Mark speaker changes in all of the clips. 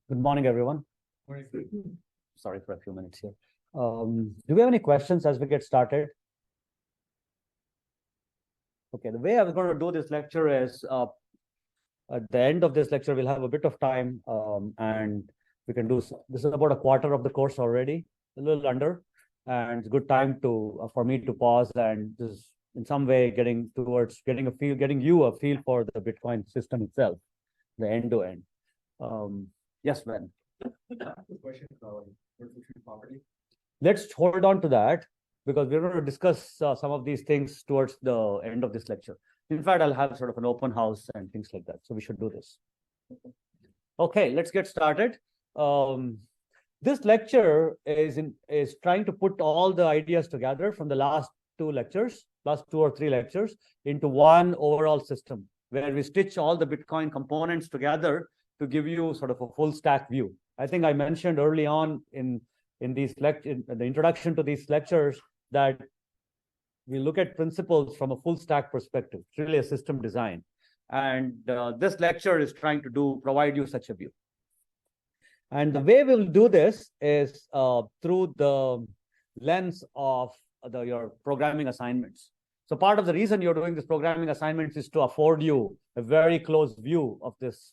Speaker 1: Good morning, everyone. Sorry for a few minutes here. Do we have any questions as we get started? Okay, the way I was going to do this lecture is at the end of this lecture, we'll have a bit of time and we can do, this is about a quarter of the course already, a little under, and it's a good time to for me to pause and just in some way getting towards getting you a feel for the Bitcoin system itself, the end to end. Yes, Ben.
Speaker 2: Question about virtual property.
Speaker 1: Let's hold on to that because we're going to discuss some of these things towards the end of this lecture. In fact, I'll have sort of an open house and things like that. So we should do this. Okay, let's get started. This lecture is trying to put all the ideas together from the last two or three lectures into one overall system where we stitch all the Bitcoin components together to give you sort of a full stack view. I think I mentioned early on in the introduction to these lectures that we look at principles from a full stack perspective. It's really a system design. And this lecture is trying to provide you such a view. And the way we'll do this is through the lens of your programming assignments. So part of the reason you're doing this programming assignments is to afford you a very close view of this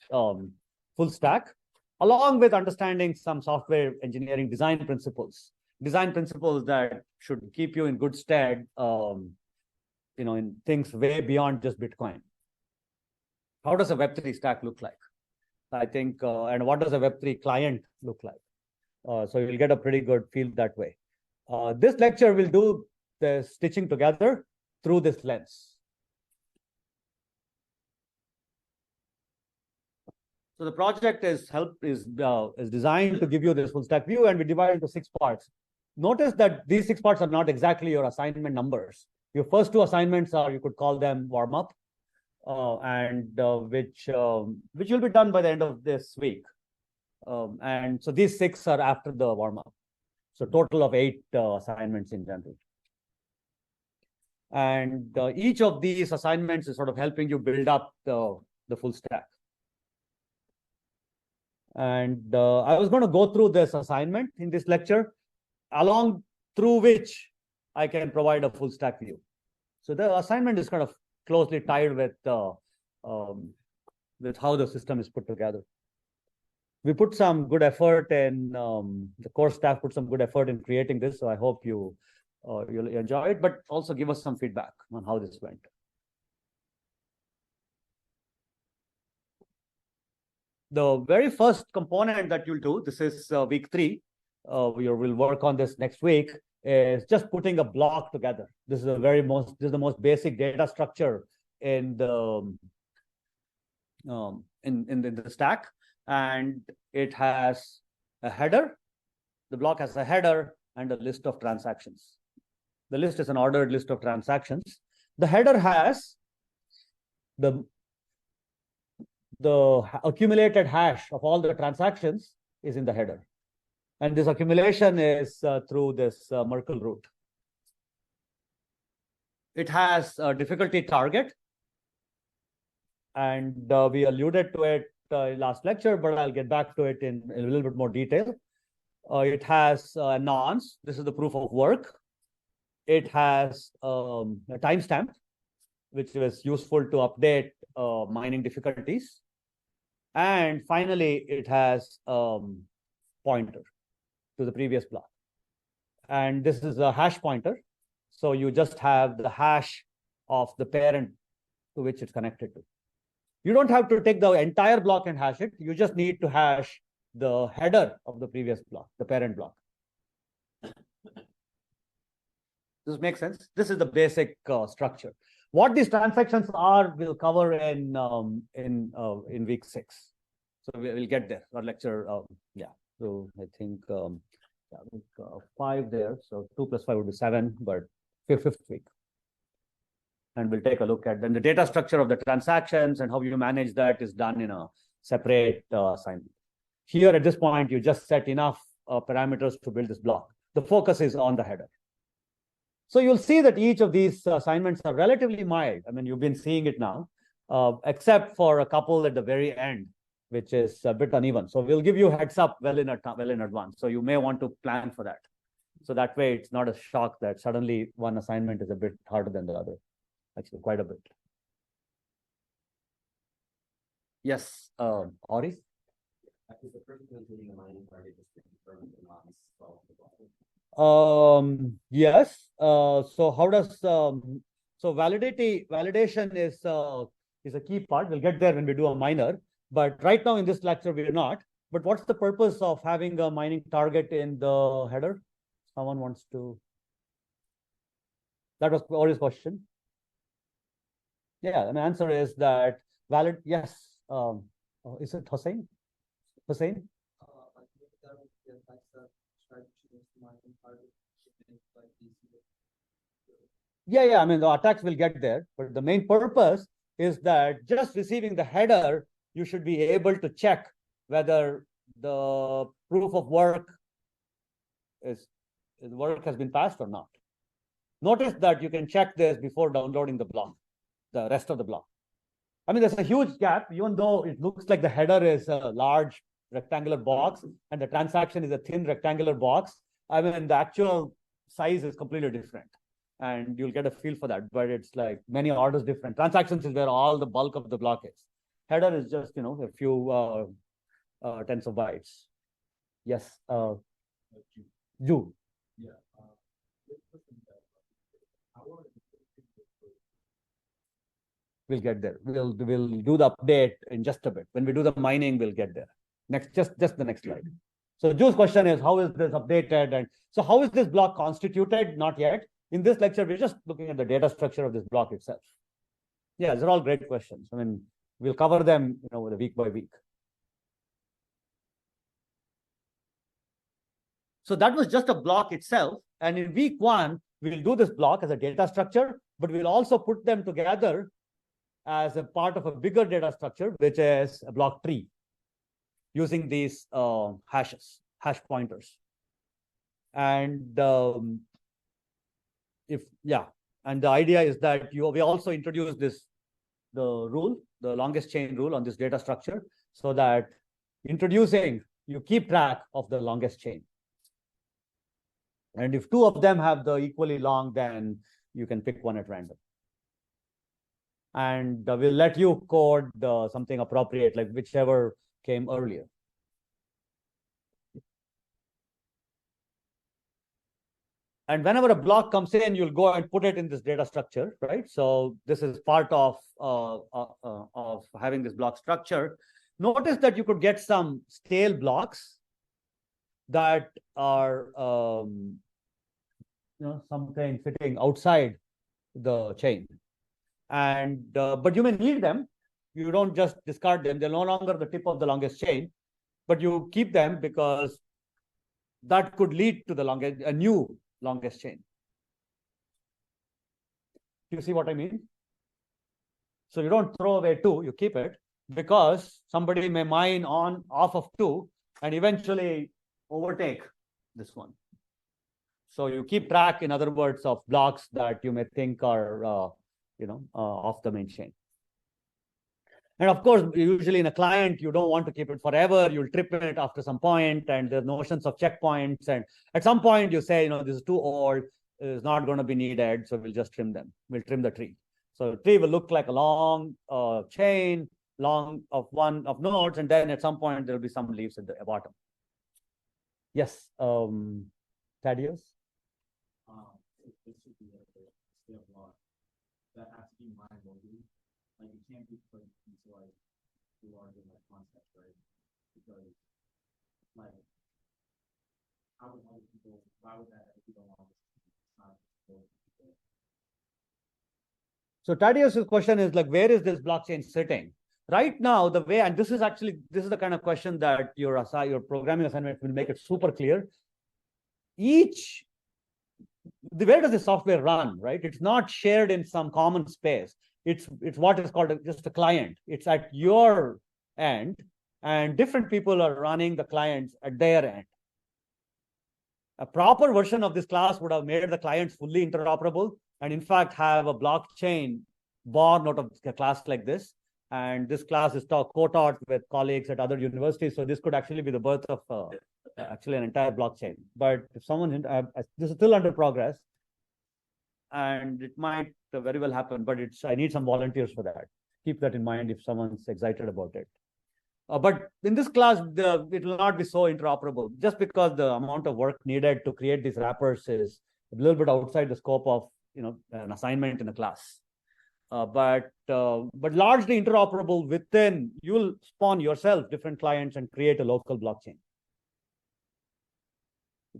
Speaker 1: full stack, along with understanding some software engineering design principles that should keep you in good stead, in things way beyond just Bitcoin. How does a Web3 stack look like? I think, and what does a Web3 client look like? So you'll get a pretty good feel that way. This lecture will do the stitching together through this lens. So the project is designed to give you this full stack view, and we divide into 6 parts. Notice that these 6 parts are not exactly your assignment numbers. Your first 2 assignments are, you could call them warm up, which will be done by the end of this week. And so these 6 are after the warm up. So total of 8 assignments in general. And each of these assignments is sort of helping you build up the full stack. And I was going to go through this assignment in this lecture, along through which I can provide a full stack view. So the assignment is kind of closely tied with how the system is put together. We put some good effort in, the course staff put some good effort in creating this, so I hope you'll enjoy it, but also give us some feedback on how this went. The very first component that you'll do, this is week 3, we'll work on this next week, is just putting a block together. This is the most basic data structure in the in the stack, and it has a header. The block has a header and a list of transactions. The list is an ordered list of transactions. The header has the accumulated hash of all the transactions is in the header. And this accumulation is through this Merkle root. It has a difficulty target. And we alluded to it last lecture, but I'll get back to it in a little bit more detail. It has nonce. This is the proof of work. It has a timestamp, which is useful to update mining difficulties. And finally, it has pointer to the previous block. And this is a hash pointer. So you just have the hash of the parent to which it's connected to. You don't have to take the entire block and hash it. You just need to hash the header of the previous block, the parent block. Does this make sense? This is the basic structure. What these transactions are, we'll cover in week 6. So we'll get there. Our lecture, yeah. So I think week 5 there. So 2 + 5 would be 7, but 5th week. And we'll take a look at then the data structure of the transactions and how you manage that is done in a separate assignment. Here at this point, you just set enough parameters to build this block. The focus is on the header. So you'll see that each of these assignments are relatively mild. I mean, you've been seeing it now, except for a couple at the very end, which is a bit uneven. So we'll give you heads up well in advance. So you may want to plan for that. So that way it's not a shock that suddenly one assignment is a bit harder than the other. Actually, quite a bit. Yes, Ori?
Speaker 2: Is the person including the mining target just to confirm the not solve the problem?
Speaker 1: Yes. So how does so validation is a key part. We'll get there when we do a minor, but right now in this lecture we are not. But what's the purpose of having a mining target in the header? Someone wants to. That was Ori's question. Yeah, and the answer is that valid. Yes. Is it Hussein? Hussein? Yeah. I mean, the attacks will get there, but the main purpose is that just receiving the header, you should be able to check whether the proof of work has been passed or not. Notice that you can check this before downloading the block, the rest of the block. I mean, there's a huge gap, even though it looks like the header is a large rectangular box and the transaction is a thin rectangular box. I mean, the actual size is completely different. And you'll get a feel for that, but it's like many orders different. Transactions is where all the bulk of the block is. Header is just, a few tens of bytes. Yes, Ju.
Speaker 2: Yeah.
Speaker 1: We'll get there. We'll do the update in just a bit. When we do the mining, we'll get there. Next, just the next slide. So Ju's question is, how is this updated? And so how is this block constituted? Not yet. In this lecture, we're just looking at the data structure of this block itself. Yeah, these are all great questions. I mean, we'll cover them, week by week. So that was just a block itself. And in week 1, we'll do this block as a data structure, but we'll also put them together as a part of a bigger data structure, which is a block tree, using these hash pointers. And and the idea is that we also introduce the longest chain rule on this data structure, so that you keep track of the longest chain. And if 2 of them have the equally long, then you can pick one at random. And we'll let you code something appropriate, like whichever came earlier. And whenever a block comes in, you'll go and put it in this data structure, right? So this is part of having this block structure. Notice that you could get some stale blocks that are something sitting outside the chain. And but you may need them. You don't just discard them. They're no longer the tip of the longest chain, but you keep them because that could lead to a new longest chain. Do you see what I mean? So you don't throw away 2, you keep it, because somebody may mine off of 2 and eventually overtake this one. So you keep track, in other words, of blocks that you may think are off the main chain. And of course, usually in a client, you don't want to keep it forever. You'll trip it after some point, and there's notions of checkpoints. And at some point, you say, this is too old, it's not going to be needed, so we'll just trim them. We'll trim the tree. So the tree will look like a long chain, long of nodes, and then at some point, there'll be some leaves at the bottom. Yes, Thaddeus?
Speaker 2: This should be a stale block that has to be mined locally. Like, it can't be put into like too large of a concept, right? Because like, why would that ever be the longest?
Speaker 1: So Thaddeus' question is like, where is this blockchain sitting? Right now, the way, and this is the kind of question that your programming assignment will make it super clear. Where does the software run, right? It's not shared in some common space. It's what is called just a client. It's at your end, and different people are running the clients at their end. A proper version of this class would have made the clients fully interoperable, and in fact have a blockchain born out of a class like this. And this class is co-taught with colleagues at other universities. So this could actually be the birth of actually an entire blockchain. But if someone, this is still under progress, and it might very well happen, but I need some volunteers for that. Keep that in mind if someone's excited about it. But in this class, it will not be so interoperable, just because the amount of work needed to create these wrappers is a little bit outside the scope of an assignment in a class. But largely interoperable within, you'll spawn yourself different clients and create a local blockchain.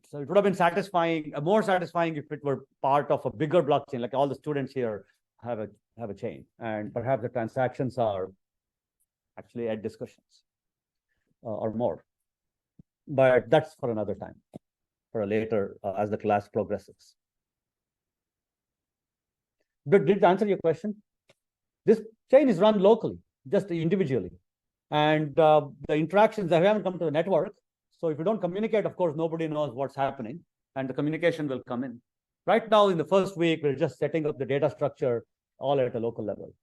Speaker 1: So it would have been satisfying, more satisfying if it were part of a bigger blockchain, like all the students here have a chain, and perhaps the transactions are actually at discussions or more. But that's for another time, for a later as the class progresses. Did it answer your question? This chain is run locally, just individually. And the interactions, they haven't come to the network. So if you don't communicate, of course, nobody knows what's happening, and the communication will come in. Right now, in the first week, we're just setting up the data structure all at a local level.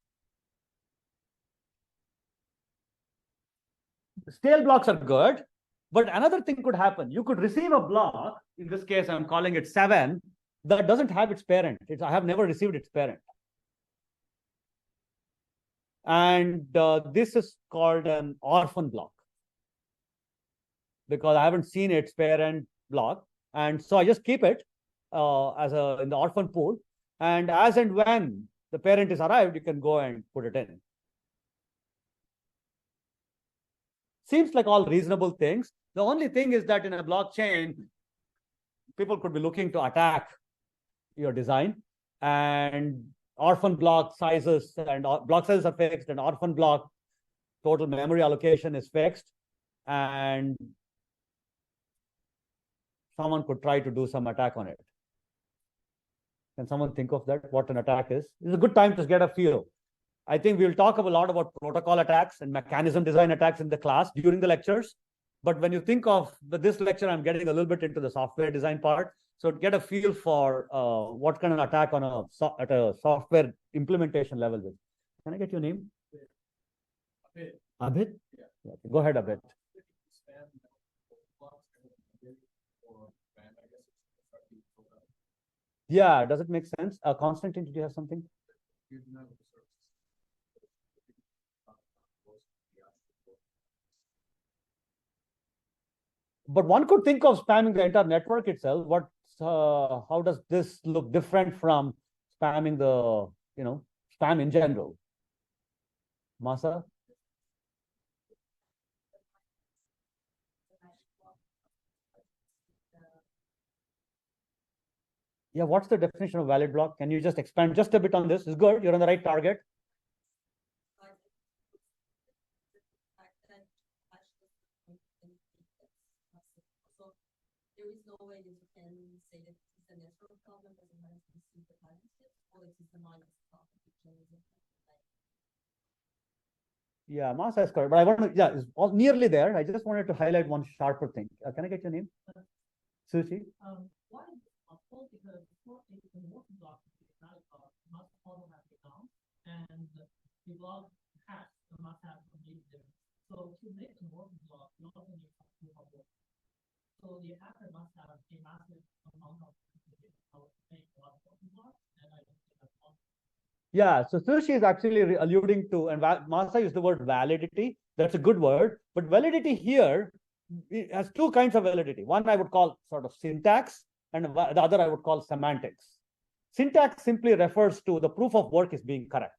Speaker 1: Stale blocks are good, but another thing could happen. You could receive a block, in this case, I'm calling it 7, that doesn't have its parent. I have never received its parent. And this is called an orphan block, because I haven't seen its parent block. And so I just keep it in the orphan pool. And as and when the parent is arrived, you can go and put it in. Seems like all reasonable things. The only thing is that in a blockchain, people could be looking to attack your design, and orphan block sizes and block sizes are fixed, and orphan block total memory allocation is fixed, and someone could try to do some attack on it. Can someone think of that, what an attack is? It's a good time to get a feel. I think we'll talk a lot about protocol attacks and mechanism design attacks in the class during the lectures. But when you think of this lecture, I'm getting a little bit into the software design part. So get a feel for what kind of attack at a software implementation level is. Can I get your name?
Speaker 2: Abid.
Speaker 1: Abid?
Speaker 2: Yeah.
Speaker 1: Go ahead, Abid. Yeah, does it make sense? Constantine, did you have something? But one could think of spamming the entire network itself. How does this look different from spamming the, spam in general? Masa? Yeah, what's the definition of valid block? Can you just expand just a bit on this? It's good. You're on the right target.
Speaker 3: There is no way that you can say that it's a network problem that it has received the partnership, or it is the minus problem.
Speaker 1: Yeah, Masa is correct. But I want to, it's all nearly there. I just wanted to highlight one sharper thing. Can I get your name? Sushi?
Speaker 4: Why is it possible? Because for a working block, must also have the account, and the block has must have a there. So to make a working block, you also need a proof of work. So the hacker must have a massive amount of make a lot of working blocks, and I don't think that's possible.
Speaker 1: Yeah, so Sushi is actually alluding to, and Masa used the word validity. That's a good word. But validity here has two kinds of validity. One I would call sort of syntax, and the other I would call semantics. Syntax simply refers to the proof of work is being correct.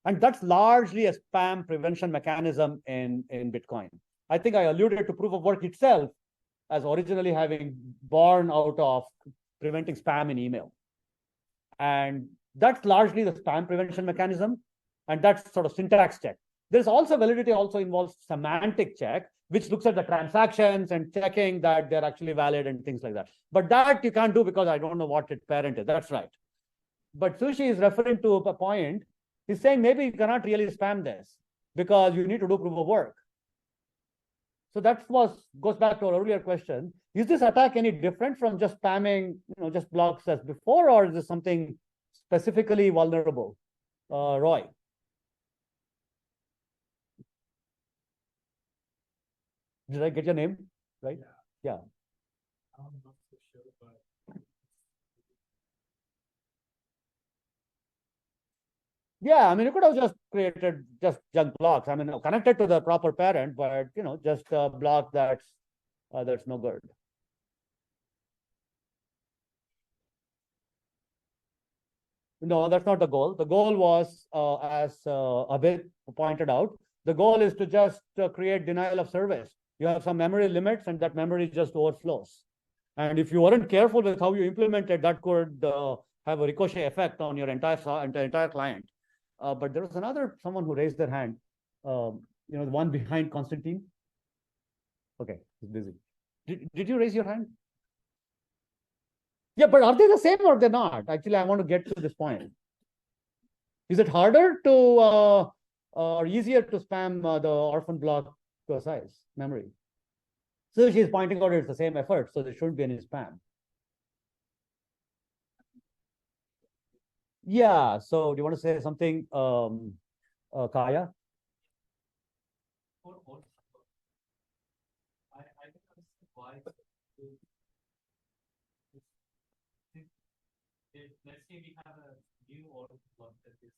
Speaker 1: And that's largely a spam prevention mechanism in Bitcoin. I think I alluded to proof of work itself as originally having born out of preventing spam in email. And that's largely the spam prevention mechanism. And that's sort of syntax check. There's also validity also involves semantic check, which looks at the transactions and checking that they're actually valid and things like that. But that you can't do because I don't know what its parent is. That's right. But Sushi is referring to a point. He's saying maybe you cannot really spam this because you need to do proof of work. So that goes back to our earlier question. Is this attack any different from just spamming, just blocks as before, or is this something specifically vulnerable? Roy? Did I get your name right? Yeah.
Speaker 2: I'm not so sure, but
Speaker 1: Yeah, I mean, you could have just created just junk blocks. I mean, connected to the proper parent, but just a block that's no good. No, that's not the goal. The goal was, as Abid pointed out, the goal is to just create denial of service. You have some memory limits, and that memory just overflows. And if you weren't careful with how you implement it, that could have a ricochet effect on your entire client. But there was someone who raised their hand. The one behind Constantine. Okay, he's busy. Did you raise your hand? Yeah, but are they the same or they're not? Actually, I want to get to this point. Is it harder to or easier to spam the orphan block size memory? So she's pointing out it's the same effort, so there shouldn't be any spam. Yeah. So do you want to say something, Kaya?
Speaker 2: for all, I don't understand why. Let's say we have a new order block that is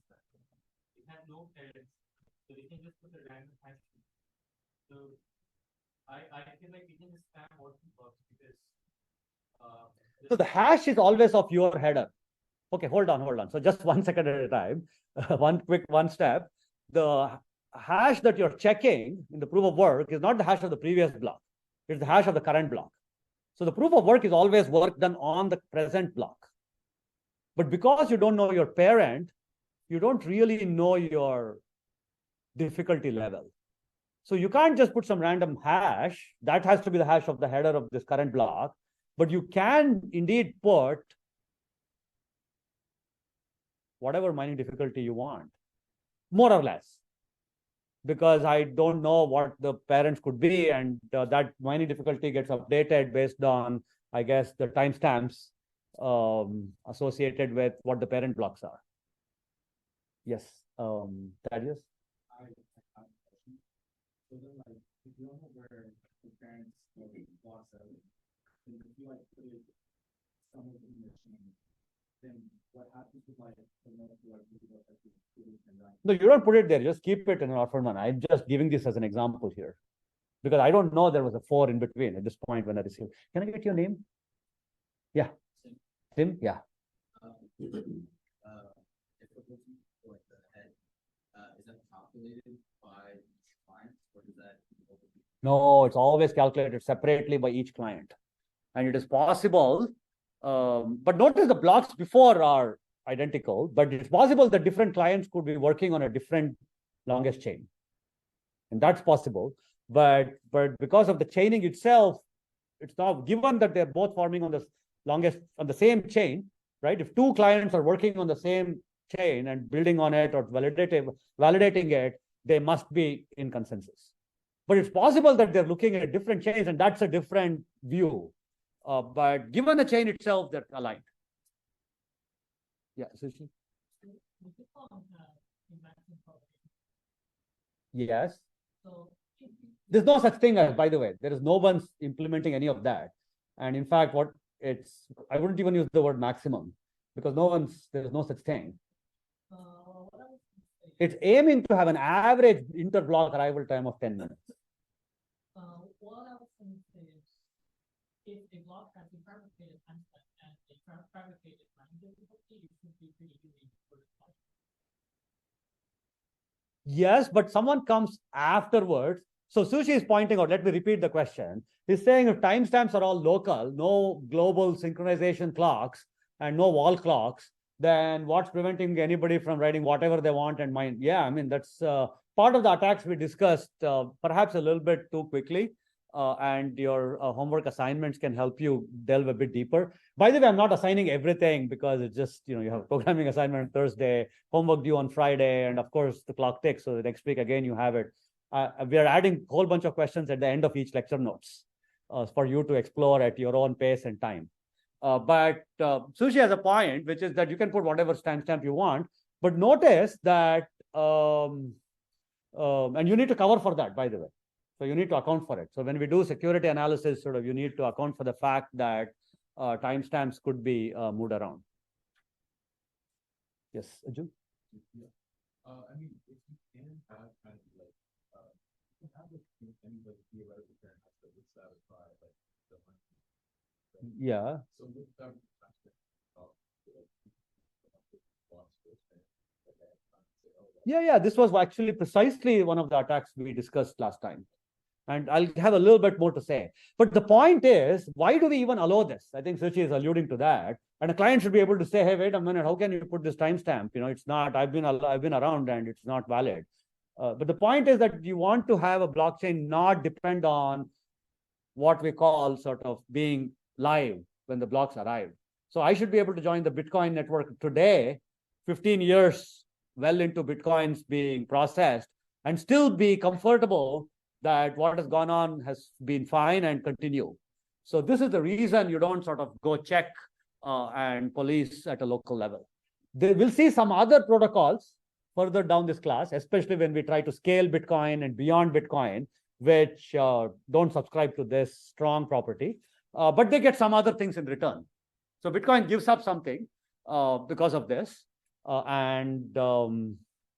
Speaker 2: it has no parents, so we can just put a random hash. So I feel like we can just spam order blocks because
Speaker 1: So the hash is always of your header. Okay, hold on. So just 1 second at a time. One step. The hash that you're checking in the proof of work is not the hash of the previous block. It's the hash of the current block. So the proof of work is always work done on the present block. But because you don't know your parent, you don't really know your difficulty level. So you can't just put some random hash. That has to be the hash of the header of this current block. But you can indeed put whatever mining difficulty you want, more or less, because I don't know what the parents could be, and that mining difficulty gets updated based on, I guess, the timestamps associated with what the parent blocks are. Yes, Thaddeus?
Speaker 2: I have a question. So then, like, if you don't know where the parents blocks out, then if you like put it somewhere in the chain, then what happens with like the most like
Speaker 1: No, you don't put it there. Just keep it in an orphan one. I'm just giving this as an example here, because I don't know there was a 4 in between at this point when I received. Can I get your name? Yeah. Tim? Yeah.
Speaker 5: Difficulty for like the head, is that calculated by clients or is that?
Speaker 1: No, it's always calculated separately by each client. And it is possible, but notice the blocks before are identical, but it's possible that different clients could be working on a different longest chain. And that's possible. But because of the chaining itself, it's not given that they're both forming on the same chain, right? If 2 clients are working on the same chain and building on it or validating it, they must be in consensus. But it's possible that they're looking at different chains, and that's a different view. But given the chain itself, they're aligned. Yeah, Sushi? Yes.
Speaker 4: So
Speaker 1: There's no such thing as, by the way, there is no one's implementing any of that. And in fact, I wouldn't even use the word maximum, because there's no such thing.
Speaker 4: what I was saying,
Speaker 1: It's aiming to have an average interblock arrival time of 10 minutes.
Speaker 4: what I was going to say is, if a block has a fabricated timestamp and a fabricated mining difficulty, it should be pretty easy for the block.
Speaker 1: Yes, but someone comes afterwards. So Sushi is pointing out, let me repeat the question. He's saying if timestamps are all local, no global synchronization clocks and no wall clocks, then what's preventing anybody from writing whatever they want and mine? Yeah, I mean, that's part of the attacks we discussed, perhaps a little bit too quickly. And your homework assignments can help you delve a bit deeper. By the way, I'm not assigning everything, because it's just, you have a programming assignment on Thursday, homework due on Friday, and of course the clock ticks. So the next week, again, you have it. We are adding a whole bunch of questions at the end of each lecture notes for you to explore at your own pace and time. But Sushi has a point, which is that you can put whatever timestamp you want, but notice that, and you need to cover for that, by the way. So you need to account for it. So when we do security analysis, sort of you need to account for the fact that timestamps could be moved around. Yes, Ajun?
Speaker 2: Yeah. I mean, if you can have kind of like, you can have like any like theoretical fairness that would satisfy like the money.
Speaker 1: Yeah.
Speaker 2: So with that,
Speaker 1: Yeah. This was actually precisely one of the attacks we discussed last time. And I'll have a little bit more to say. But the point is, why do we even allow this? I think Suchi is alluding to that. And a client should be able to say, hey, wait a minute, how can you put this timestamp? You know, it's not, I've been around and it's not valid. But the point is that you want to have a blockchain not depend on what we call sort of being live when the blocks arrive. So I should be able to join the Bitcoin network today, 15 years well into Bitcoins being processed, and still be comfortable that what has gone on has been fine and continue. So this is the reason you don't sort of go check and police at a local level. We'll see some other protocols further down this class, especially when we try to scale Bitcoin and beyond Bitcoin, which don't subscribe to this strong property, but they get some other things in return. So Bitcoin gives up something because of this, and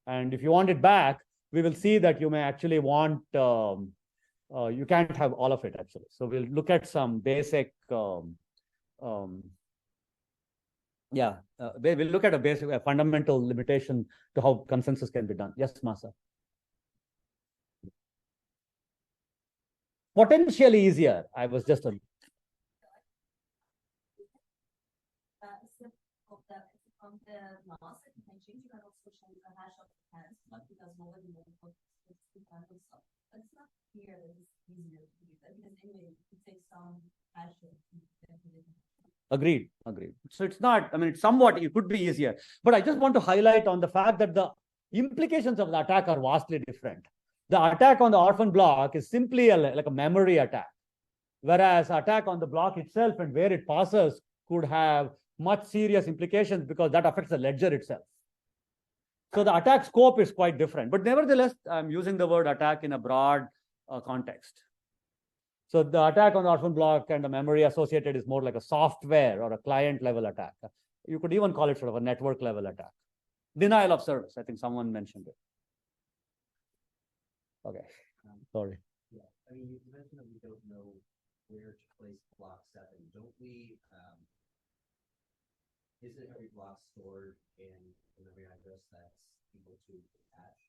Speaker 1: if you want it back, we will see that you may actually want, you can't have all of it actually. So we'll look at some basic, we'll look at a basic, a fundamental limitation to how consensus can be done. Yes, Masa. Potentially easier. I was just a
Speaker 3: on the mask, you can change, you can also change the hash of the hands, but because nobody knows what the kind of stuff. But it's not clear that it's easier to do that because anyway, it takes some hash of.
Speaker 1: Agreed. So it's not, I mean, it's somewhat, it could be easier. But I just want to highlight on the fact that the implications of the attack are vastly different. The attack on the orphan block is simply like a memory attack, whereas attack on the block itself and where it passes could have much serious implications because that affects the ledger itself. So the attack scope is quite different. But nevertheless, I'm using the word attack in a broad context. So the attack on the orphan block and the memory associated is more like a software or a client level attack. You could even call it sort of a network level attack. Denial of service. I think someone mentioned it. Okay. Sorry.
Speaker 5: Yeah. I mean, you mentioned that we don't know where to place block 7. Don't we, isn't every block stored in a memory address that's equal to the hash?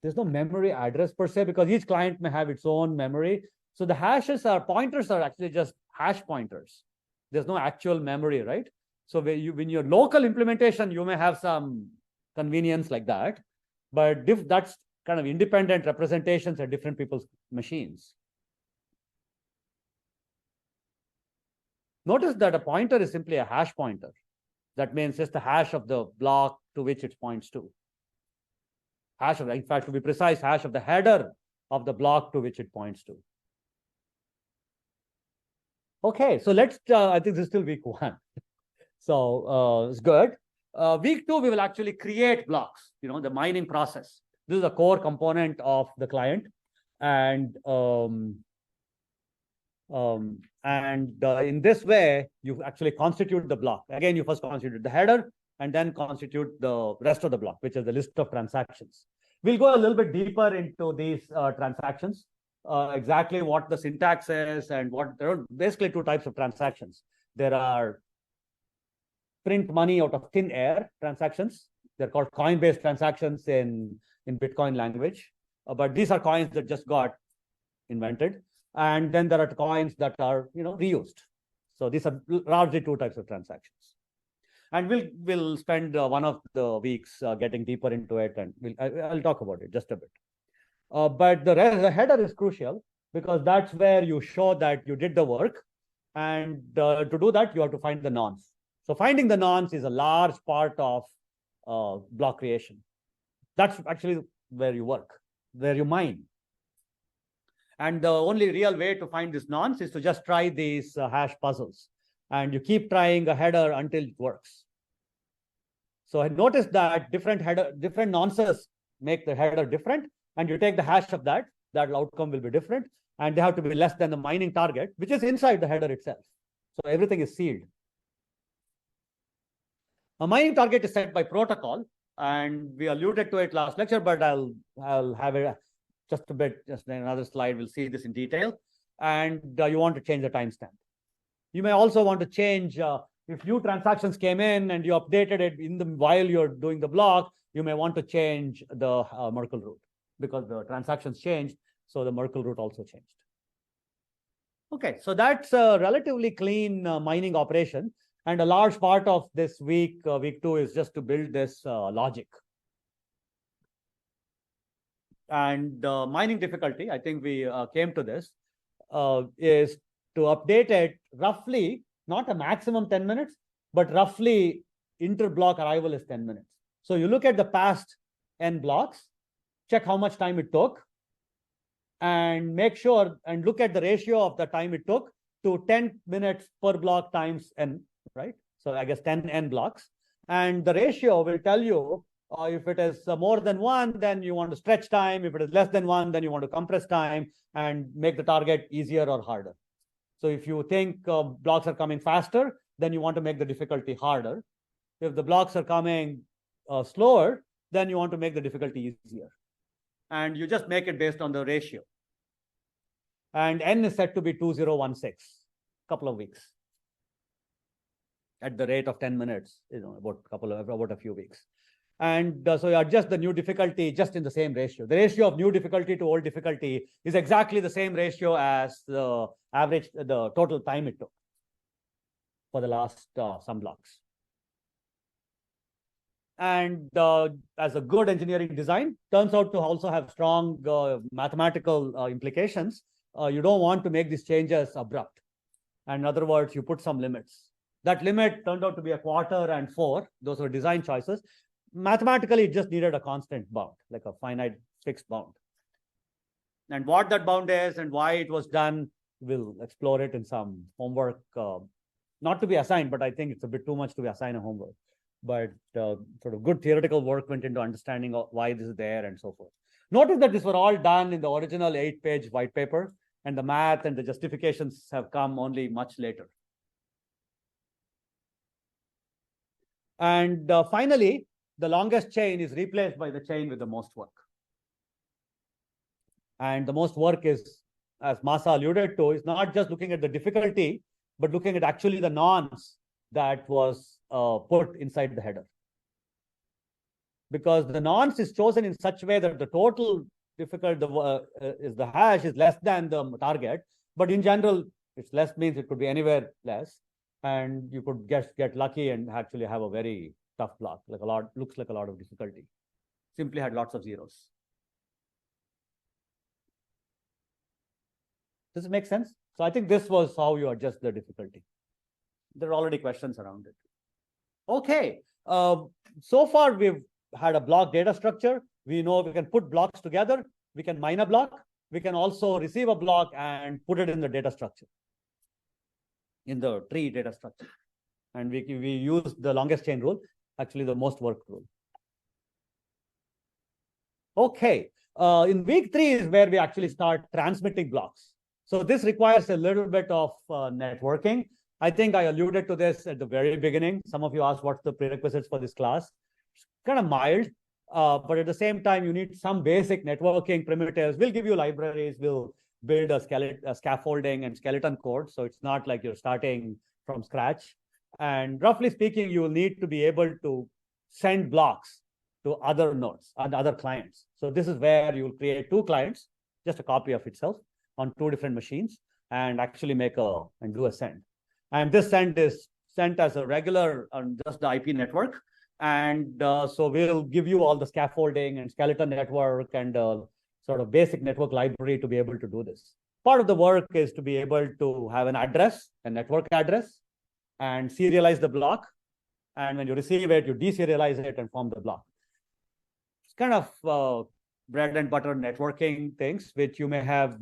Speaker 1: There's no memory address per se because each client may have its own memory. So the hashes are pointers are actually just hash pointers. There's no actual memory, right? So when your local implementation, you may have some convenience like that, but if that's kind of independent representations at different people's machines. Notice that a pointer is simply a hash pointer. That means just the hash of the block to which it points to. Hash of, in fact, to be precise, hash of the header of the block to which it points to. Okay, so let's, I think this is still week 1. So it's good. Week 2, we will actually create blocks, the mining process. This is a core component of the client. And in this way, you actually constitute the block. Again, you first constitute the header and then constitute the rest of the block, which is the list of transactions. We'll go a little bit deeper into these transactions, exactly what the syntax is and what there are basically 2 types of transactions. There are print money out of thin air transactions. They're called coin-based transactions in Bitcoin language, but these are coins that just got invented. And then there are coins that are, reused. So these are largely 2 types of transactions. And we'll spend one of the weeks getting deeper into it, and I'll talk about it just a bit. But the header is crucial because that's where you show that you did the work. And to do that, you have to find the nonce. So finding the nonce is a large part of block creation. That's actually where you work, where you mine. And the only real way to find this nonce is to just try these hash puzzles. And you keep trying a header until it works. So I noticed that different nonces make the header different. And you take the hash of that that outcome will be different, and they have to be less than the mining target, which is inside the header itself. So everything is sealed. A mining target is set by protocol, and we alluded to it last lecture, but I'll have it just a bit, just in another slide. We'll see this in detail. And you want to change the timestamp. You may also want to change, if new transactions came in and you updated it while you're doing the block, you may want to change the Merkle root because the transactions changed, so the Merkle root also changed. Okay, so that's a relatively clean mining operation. And a large part of this week 2, is just to build this logic. And mining difficulty, I think we came to this, is to update it roughly, not a maximum 10 minutes, but roughly inter-block arrival is 10 minutes. So you look at the past n blocks, check how much time it took, and make sure and look at the ratio of the time it took to 10 minutes per block times n, right? So I guess 10 n blocks. And the ratio will tell you if it is more than 1, then you want to stretch time. If it is less than 1, then you want to compress time and make the target easier or harder. So if you think blocks are coming faster, then you want to make the difficulty harder. If the blocks are coming slower, then you want to make the difficulty easier. And you just make it based on the ratio. And n is set to be 2016, couple of weeks. At the rate of 10 minutes, about a few weeks. And so you adjust the new difficulty just in the same ratio. The ratio of new difficulty to old difficulty is exactly the same ratio as the average, the total time it took for the last some blocks. And as a good engineering design, turns out to also have strong mathematical implications. You don't want to make these changes abrupt. And in other words, you put some limits. That limit turned out to be 1/4 and 4. Those were design choices. Mathematically, it just needed a constant bound, like a finite fixed bound. And what that bound is and why it was done, we'll explore it in some homework, not to be assigned, but I think it's a bit too much to be assigned a homework. But sort of good theoretical work went into understanding why this is there and so forth. Notice that these were all done in the original 8-page white paper, and the math and the justifications have come only much later. And finally, the longest chain is replaced by the chain with the most work. And the most work is, as Masa alluded to, is not just looking at the difficulty, but looking at actually the nonce that was put inside the header. Because the nonce is chosen in such a way that the total difficult is the hash is less than the target, but in general, it's less means it could be anywhere less, and you could get lucky and actually have a very tough block, like looks like a lot of difficulty. Simply had lots of zeros. Does it make sense? So I think this was how you adjust the difficulty. There are already questions around it. Okay, so far we've had a block data structure. We know we can put blocks together. We can mine a block. We can also receive a block and put it in the data structure, in the tree data structure. And we use the longest chain rule, actually the most work rule. Okay, in week 3 is where we actually start transmitting blocks. So this requires a little bit of networking. I think I alluded to this at the very beginning. Some of you asked what's the prerequisites for this class. It's kind of mild, but at the same time, you need some basic networking primitives. We'll give you libraries. We'll build a scaffolding and skeleton code. So it's not like you're starting from scratch. And roughly speaking, you will need to be able to send blocks to other nodes and other clients. So this is where you will create 2 clients, just a copy of itself on 2 different machines, and actually do a send. And this send is sent as a regular on just the IP network. And so we'll give you all the scaffolding and skeleton network and sort of basic network library to be able to do this. Part of the work is to be able to have an address, a network address, and serialize the block. And when you receive it, you deserialize it and form the block. It's kind of bread and butter networking things, which you may have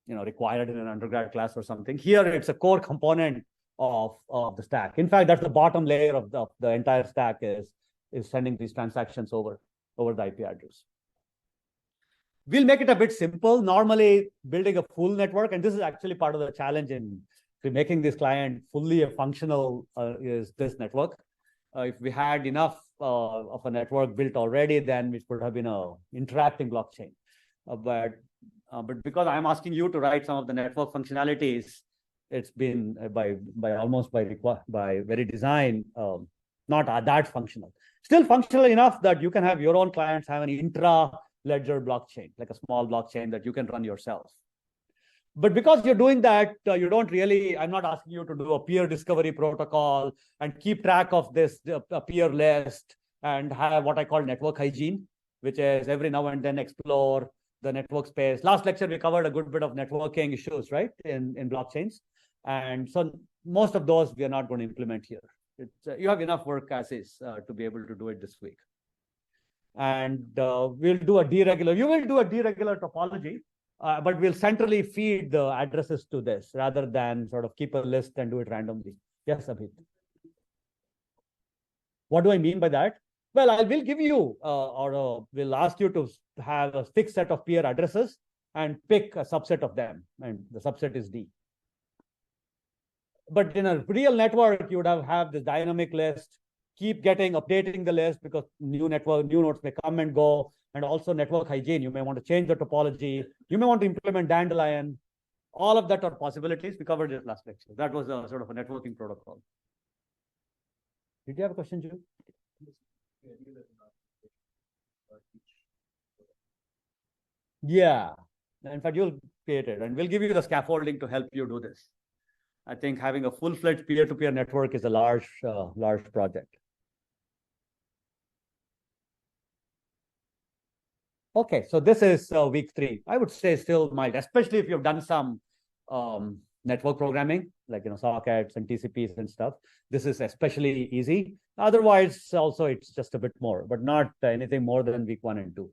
Speaker 1: required in an undergrad class or something. Here, it's a core component of the stack. In fact, that's the bottom layer of the entire stack is sending these transactions over the IP address. We'll make it a bit simple. Normally, building a full network, and this is actually part of the challenge in making this client fully a functional is this network. If we had enough of a network built already, then it would have been a interacting blockchain. But because I'm asking you to write some of the network functionalities, it's been by very design not that functional. Still functional enough that you can have your own clients have an intra ledger blockchain, like a small blockchain that you can run yourself. But because you're doing that, you don't really, I'm not asking you to do a peer discovery protocol and keep track of this peer list and have what I call network hygiene, which is every now and then explore the network space. Last lecture, we covered a good bit of networking issues, right, in blockchains. And so most of those we are not going to implement here. You have enough work as is to be able to do it this week. And we'll do a deregular. You will do a deregular topology, but we'll centrally feed the addresses to this rather than sort of keep a list and do it randomly. Yes, Abhit. What do I mean by that? Well, I will give you, we'll ask you to have a fixed set of peer addresses and pick a subset of them, and the subset is D. But in a real network, you would have this dynamic list, keep updating the list because new nodes may come and go, and also network hygiene. You may want to change the topology. You may want to implement Dandelion. All of that are possibilities. We covered it last lecture. That was a sort of a networking protocol. Did you have a question, Jude? Yeah. In fact, you'll create it, and we'll give you the scaffolding to help you do this. I think having a full-fledged peer-to-peer network is a large project. Okay, so this is week 3. I would say still mild, especially if you've done some network programming, like sockets and TCPs and stuff. This is especially easy. Otherwise, also it's just a bit more, but not anything more than week 1 and 2.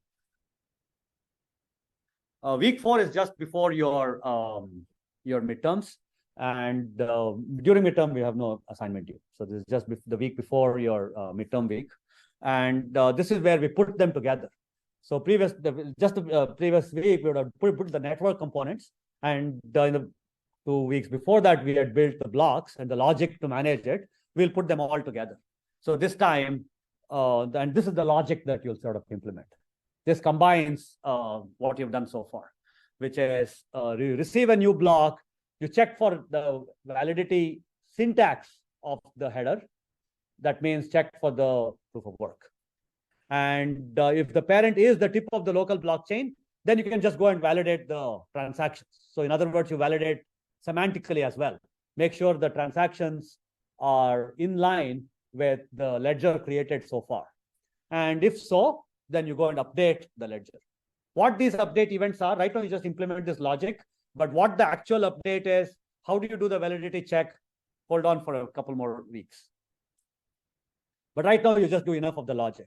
Speaker 1: Week 4 is just before your midterms, and during midterm we have no assignment due. So this is just the week before your midterm week, and this is where we put them together. So previous week we would have put the network components, and in the 2 weeks before that we had built the blocks and the logic to manage it. We'll put them all together. So this time, and this is the logic that you'll sort of implement. This combines what you've done so far, which is you receive a new block, you check for the validity syntax of the header. That means check for the proof of work. And if the parent is the tip of the local blockchain, then you can just go and validate the transactions. So in other words, you validate semantically as well. Make sure the transactions are in line with the ledger created so far. And if so, then you go and update the ledger. What these update events are, right now you just implement this logic, but what the actual update is, how do you do the validity check? Hold on for a couple more weeks. But right now you just do enough of the logic.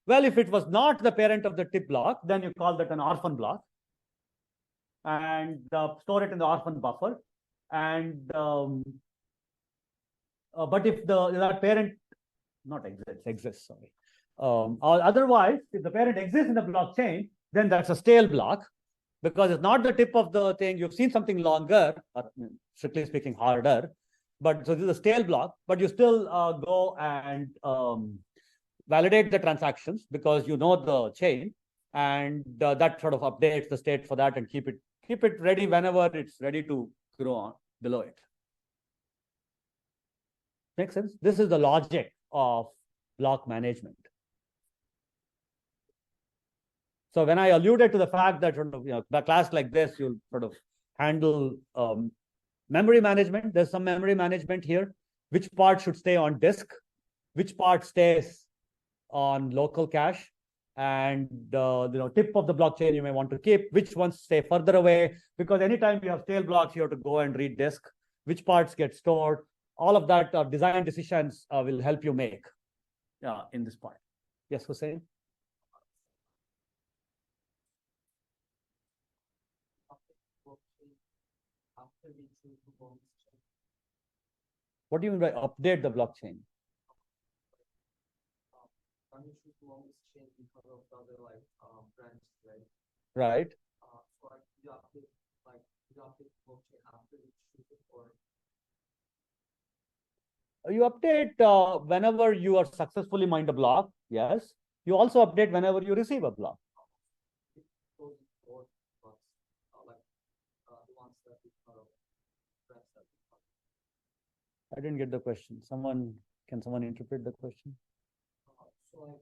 Speaker 1: Well, if it was not the parent of the tip block, then you call that an orphan block and store it in the orphan buffer. And but if that parent exists, sorry. Or otherwise, if the parent exists in the blockchain, then that's a stale block because it's not the tip of the thing. You've seen something longer, or strictly speaking, harder. But so this is a stale block, but you still go and validate the transactions because you know the chain, and that sort of updates the state for that and keep it ready whenever it's ready to grow on below it. Make sense? This is the logic of block management. So when I alluded to the fact that the class like this, you'll sort of handle memory management. There's some memory management here. Which part should stay on disk? Which part stays on local cache? And tip of the blockchain you may want to keep. Which ones stay further away? Because anytime you have stale blocks, you have to go and read disk. Which parts get stored? All of that design decisions will help you make in this part. Yes, Hussein? What do you mean by update the blockchain? right?
Speaker 2: So like you update blockchain after you shoot it, or
Speaker 1: You update whenever you are successfully mined a block. Yes. You also update whenever you receive a block.
Speaker 2: those board blocks, like the ones that we threads that we
Speaker 1: I didn't get the question. Can someone interpret the question?
Speaker 2: so like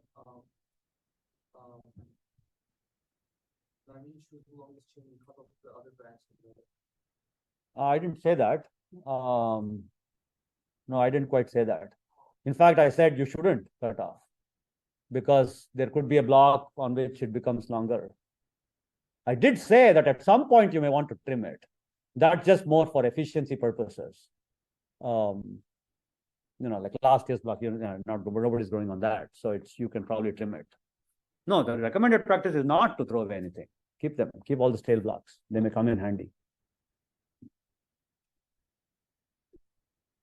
Speaker 2: when you choose the longest chain, you cut off the other branches.
Speaker 1: I didn't say that. No, I didn't quite say that. In fact, I said you shouldn't cut off because there could be a block on which it becomes longer. I did say that at some point you may want to trim it. That's just more for efficiency purposes. Like last year's block, nobody's growing on that. So you can probably trim it. No, the recommended practice is not to throw away anything. Keep all the stale blocks. They may come in handy.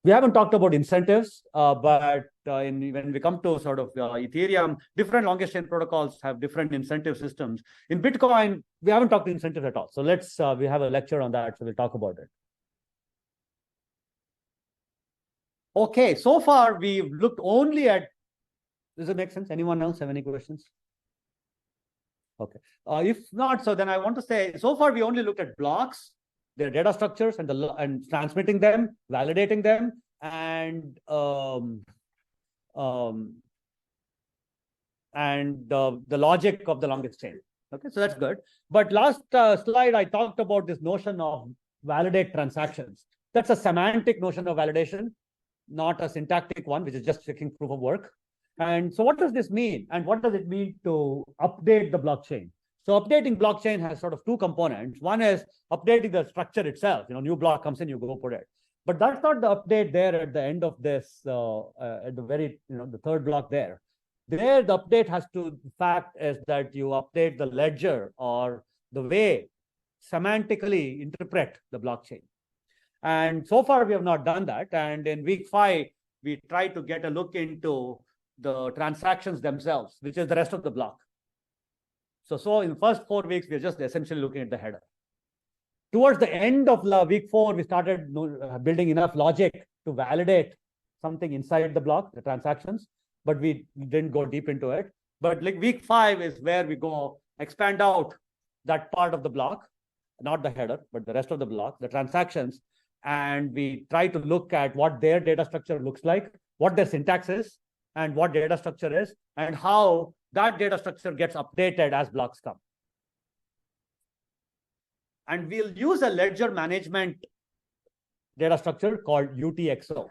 Speaker 1: We haven't talked about incentives, but when we come to sort of Ethereum, different longest chain protocols have different incentive systems. In Bitcoin, we haven't talked incentives at all. So we have a lecture on that, so we'll talk about it. Okay, so far we've looked only at, does it make sense? Anyone else have any questions? Okay, if not, so then I want to say, so far we only looked at blocks, their data structures, and transmitting them, validating them, and the logic of the longest chain. Okay, so that's good. But last slide, I talked about this notion of validate transactions. That's a semantic notion of validation, not a syntactic one, which is just checking proof of work. And so what does this mean? And what does it mean to update the blockchain? So updating blockchain has sort of two components. One is updating the structure itself. New block comes in, you go put it. But that's not the update there at the end of this, at the very, the third block there. There, the update has to, the fact is that you update the ledger or the way semantically interpret the blockchain. And so far, we have not done that. And in week 5, we try to get a look into the transactions themselves, which is the rest of the block. So in the first 4 weeks, we're just essentially looking at the header. Towards the end of week 4, we started building enough logic to validate something inside the block, the transactions, but we didn't go deep into it. But like week 5 is where we go expand out that part of the block, not the header, but the rest of the block, the transactions. And we try to look at what their data structure looks like, what their syntax is, and what data structure is, and how that data structure gets updated as blocks come. And we'll use a ledger management data structure called UTXO.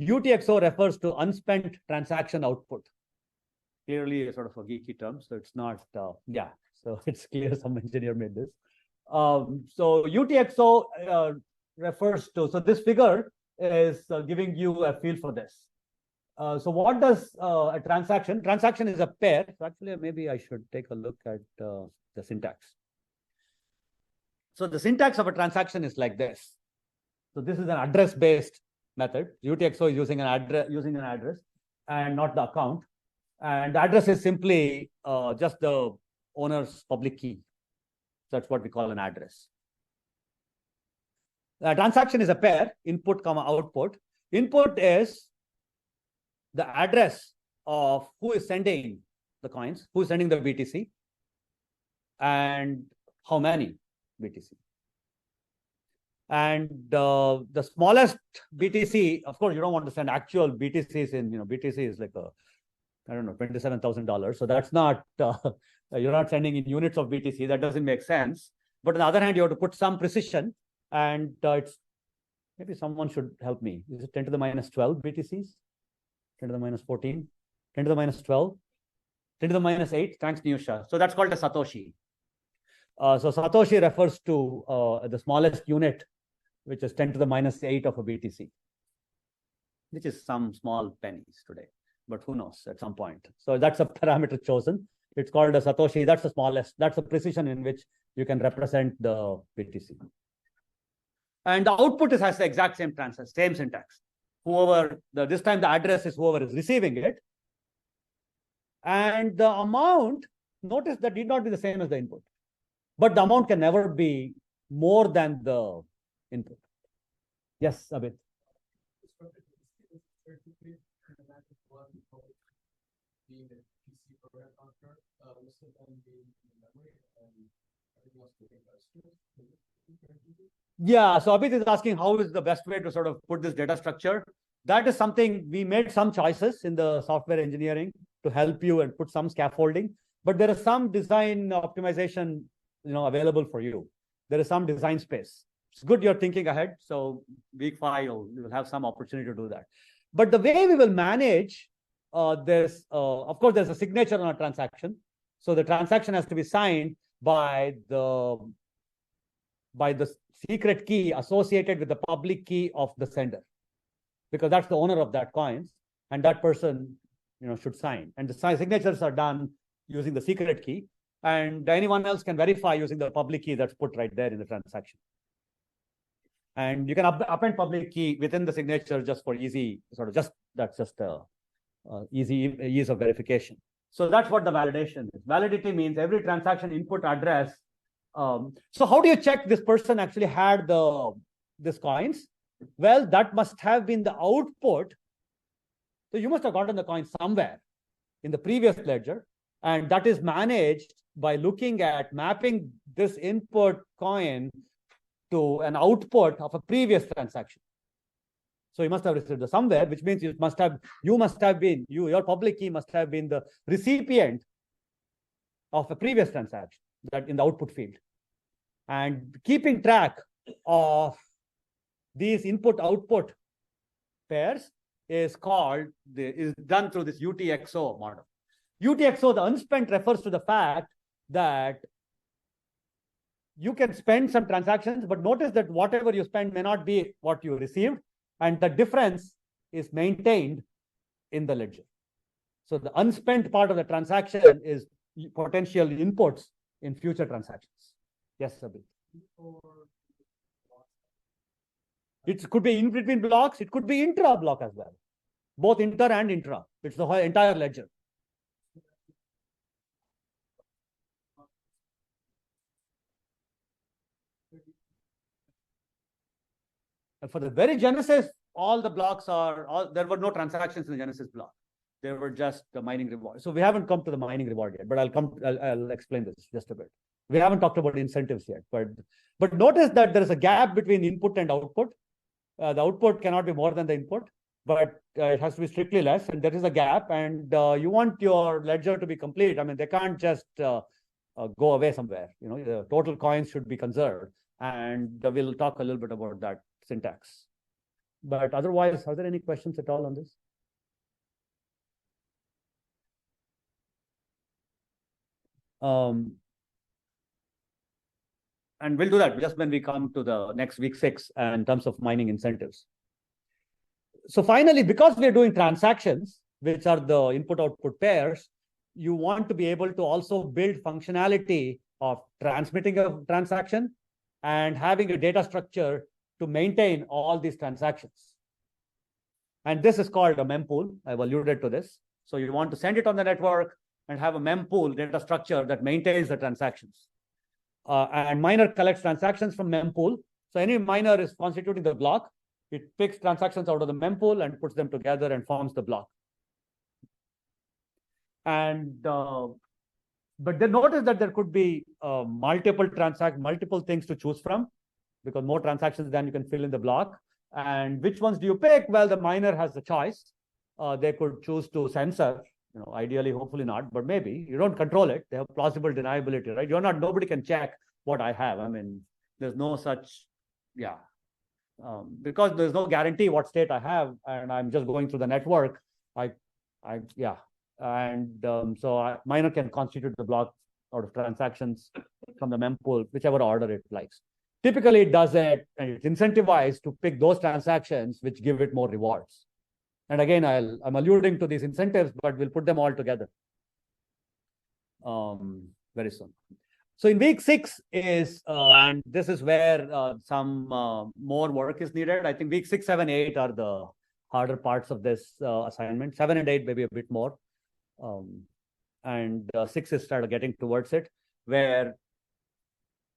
Speaker 1: UTXO refers to unspent transaction output. Clearly a sort of a geeky term, so it's not, so it's clear some engineer made this. So UTXO refers to, so this figure is giving you a feel for this. So what does a transaction? Transaction is a pair. So actually, maybe I should take a look at the syntax. So the syntax of a transaction is like this. So this is an address-based method. UTXO is using an address and not the account. And the address is simply just the owner's public key. That's what we call an address. A transaction is a pair, input, output. Input is the address of who is sending the coins, who is sending the BTC, and how many BTC. And the smallest BTC, of course, you don't want to send actual BTCs in, BTC is like $27,000. So that's not, you're not sending in units of BTC. That doesn't make sense. But on the other hand, you have to put some precision, and it's, maybe someone should help me. Is it 10 to the minus 12 BTCs? 10 to the minus 14, 10 to the minus 12, 10 to the minus 8. Thanks, Niyusha. So that's called a Satoshi. So Satoshi refers to the smallest unit, which is 10 to the minus 8 of a BTC, which is some small pennies today, but who knows at some point. So that's a parameter chosen. It's called a Satoshi. That's the smallest. That's the precision in which you can represent the BTC. And the output has the exact same syntax. This time the address is whoever is receiving it. And the amount, notice that need not be the same as the input. but the amount can never be more than the input. Yes, Abid. Yeah, so Abid is asking how is the best way to sort of put this data structure. That is something we made some choices in the software engineering to help you and put some scaffolding, but there is some design optimization, available for you. There is some design space. It's good you're thinking ahead. So week 5, you will have some opportunity to do that. But the way we will manage, of course, there's a signature on a transaction. So the transaction has to be signed by the secret key associated with the public key of the sender, because that's the owner of that coins, and that person, should sign. And the signatures are done using the secret key, and anyone else can verify using the public key that's put right there in the transaction. And you can append public key within the signature just for easy ease of verification. So that's what the validation is. Validity means every transaction input address. So how do you check this person actually had this coins? Well, that must have been the output. So you must have gotten the coin somewhere in the previous ledger, and that is managed by looking at mapping this input coin to an output of a previous transaction. So you must have received the somewhere, which means your public key must have been the recipient of a previous transaction that in the output field. And keeping track of these input-output pairs is done through this UTXO model. UTXO, the unspent, refers to the fact that you can spend some transactions, but notice that whatever you spend may not be what you received, and the difference is maintained in the ledger. So the unspent part of the transaction is potential inputs in future transactions. Yes, Abhi. It could be in between blocks. It could be intra-block as well. Both inter and intra. It's the whole entire ledger. And for the very Genesis, all the blocks there were no transactions in the Genesis block. There were just the mining reward. So we haven't come to the mining reward yet, but I'll explain this just a bit. We haven't talked about incentives yet, but notice that there is a gap between input and output. The output cannot be more than the input, but it has to be strictly less, and there is a gap, and you want your ledger to be complete. I mean, they can't just go away somewhere. The total coins should be conserved, and we'll talk a little bit about that syntax. But otherwise, are there any questions at all on this? And we'll do that just when we come to the next week 6 in terms of mining incentives. So finally, because we're doing transactions, which are the input-output pairs, you want to be able to also build functionality of transmitting a transaction and having a data structure to maintain all these transactions. And this is called a mempool. I've alluded to this. So you want to send it on the network and have a mempool data structure that maintains the transactions. And miner collects transactions from mempool. So any miner is constituting the block. It picks transactions out of the mempool and puts them together and forms the block. And but then notice that there could be multiple things to choose from, because more transactions than you can fill in the block. And which ones do you pick? Well, the miner has the choice. They could choose to censor, ideally, hopefully not, but maybe. You don't control it. They have plausible deniability, right? Nobody can check what I have. I mean, there's no such, because there's no guarantee what state I have, and I'm just going through the network. So miner can constitute the block out of transactions from the mempool, whichever order it likes. Typically, it does it, and it's incentivized to pick those transactions which give it more rewards. And again, I'm alluding to these incentives, but we'll put them all together very soon. So in week 6 is, and this is where some more work is needed. I think week 6, 7, 8 are the harder parts of this assignment. 7 and 8 maybe a bit more. And 6 is started getting towards it, where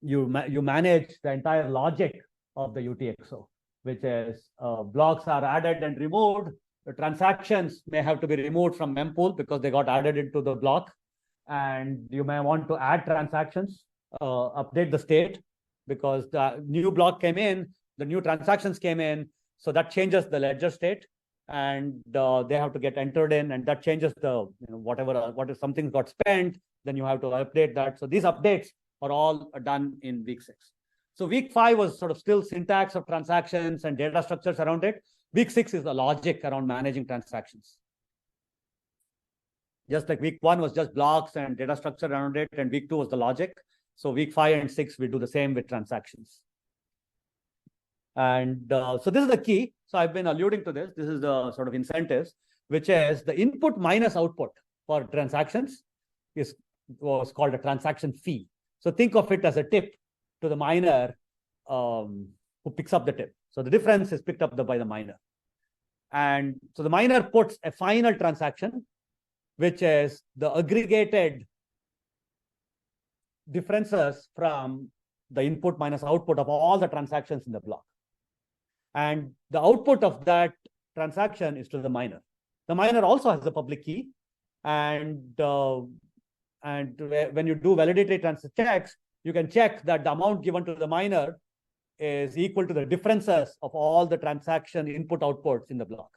Speaker 1: you manage the entire logic of the UTXO, which is blocks are added and removed. The transactions may have to be removed from mempool because they got added into the block, and you may want to add transactions, update the state because the new block came in, the new transactions came in, so that changes the ledger state, and they have to get entered in, and that changes the what if something got spent, then you have to update that. So these updates are all done in week 6. So week 5 was sort of still syntax of transactions and data structures around it. Week 6 is the logic around managing transactions. Just like week 1 was just blocks and data structure around it, and week 2 was the logic. So week 5 and 6, we do the same with transactions. And so this is the key. So I've been alluding to this. This is the sort of incentives, which is the input minus output for transactions was called a transaction fee. So think of it as a tip to the miner who picks up the tip. So the difference is picked up by the miner. And so the miner puts a final transaction, which is the aggregated differences from the input minus output of all the transactions in the block. And the output of that transaction is to the miner. The miner also has a public key. And when you do validatory checks, you can check that the amount given to the miner is equal to the differences of all the transaction input outputs in the block.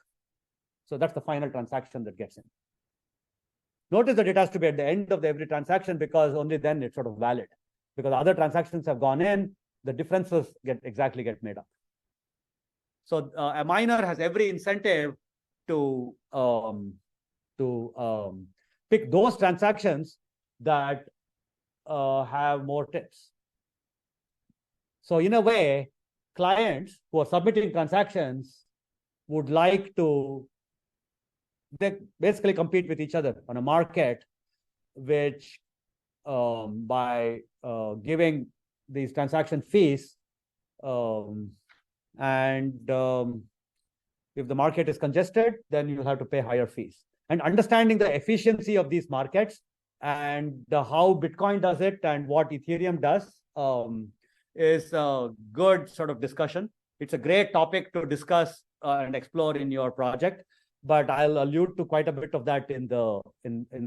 Speaker 1: So that's the final transaction that gets in. Notice that it has to be at the end of every transaction because only then it's sort of valid. Because other transactions have gone in, the differences get made up. So a miner has every incentive to pick those transactions that have more tips. So in a way, clients who are submitting transactions would like to they basically compete with each other on a market, which by giving these transaction fees, if the market is congested, then you have to pay higher fees. And understanding the efficiency of these markets and how Bitcoin does it and what Ethereum does is a good sort of discussion. It's a great topic to discuss and explore in your project. But I'll allude to quite a bit of that in the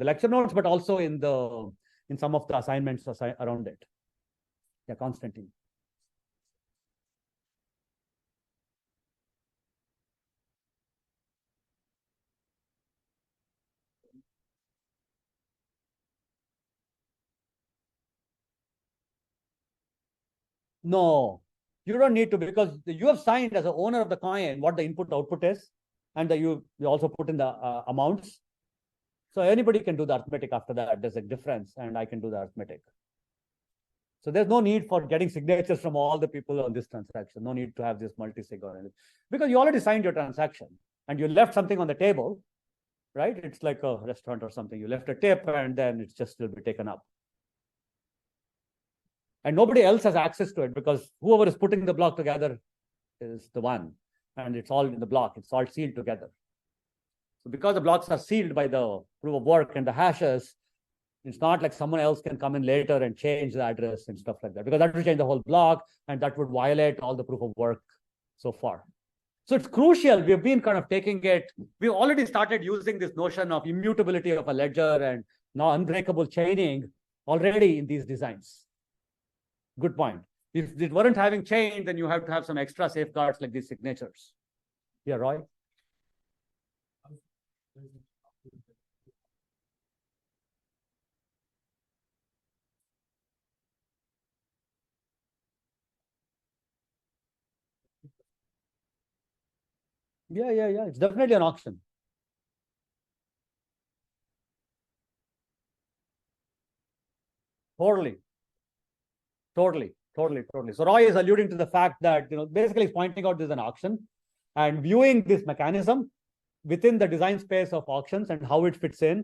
Speaker 1: lecture notes, but also in some of the assignments around it. Yeah, Constantine. No, you don't need to, because you have signed as an owner of the coin what the input output is, and you also put in the amounts. So anybody can do the arithmetic after that. There's a difference, and I can do the arithmetic. So there's no need for getting signatures from all the people on this transaction. No need to have this multi-sig or anything, because you already signed your transaction and you left something on the table, right? It's like a restaurant or something. You left a tip and then it's just will be taken up. And nobody else has access to it because whoever is putting the block together is the one, and it's all in the block. It's all sealed together. So because the blocks are sealed by the proof of work and the hashes, it's not like someone else can come in later and change the address and stuff like that, because that would change the whole block and that would violate all the proof of work so far. So it's crucial. We've been kind of taking it. We've already started using this notion of immutability of a ledger and now unbreakable chaining already in these designs. Good point. If it weren't having chain, then you have to have some extra safeguards like these signatures. Yeah, Roy? Yeah. It's definitely an auction. Totally. So Roy is alluding to the fact that, basically he's pointing out this is an auction and viewing this mechanism within the design space of auctions and how it fits to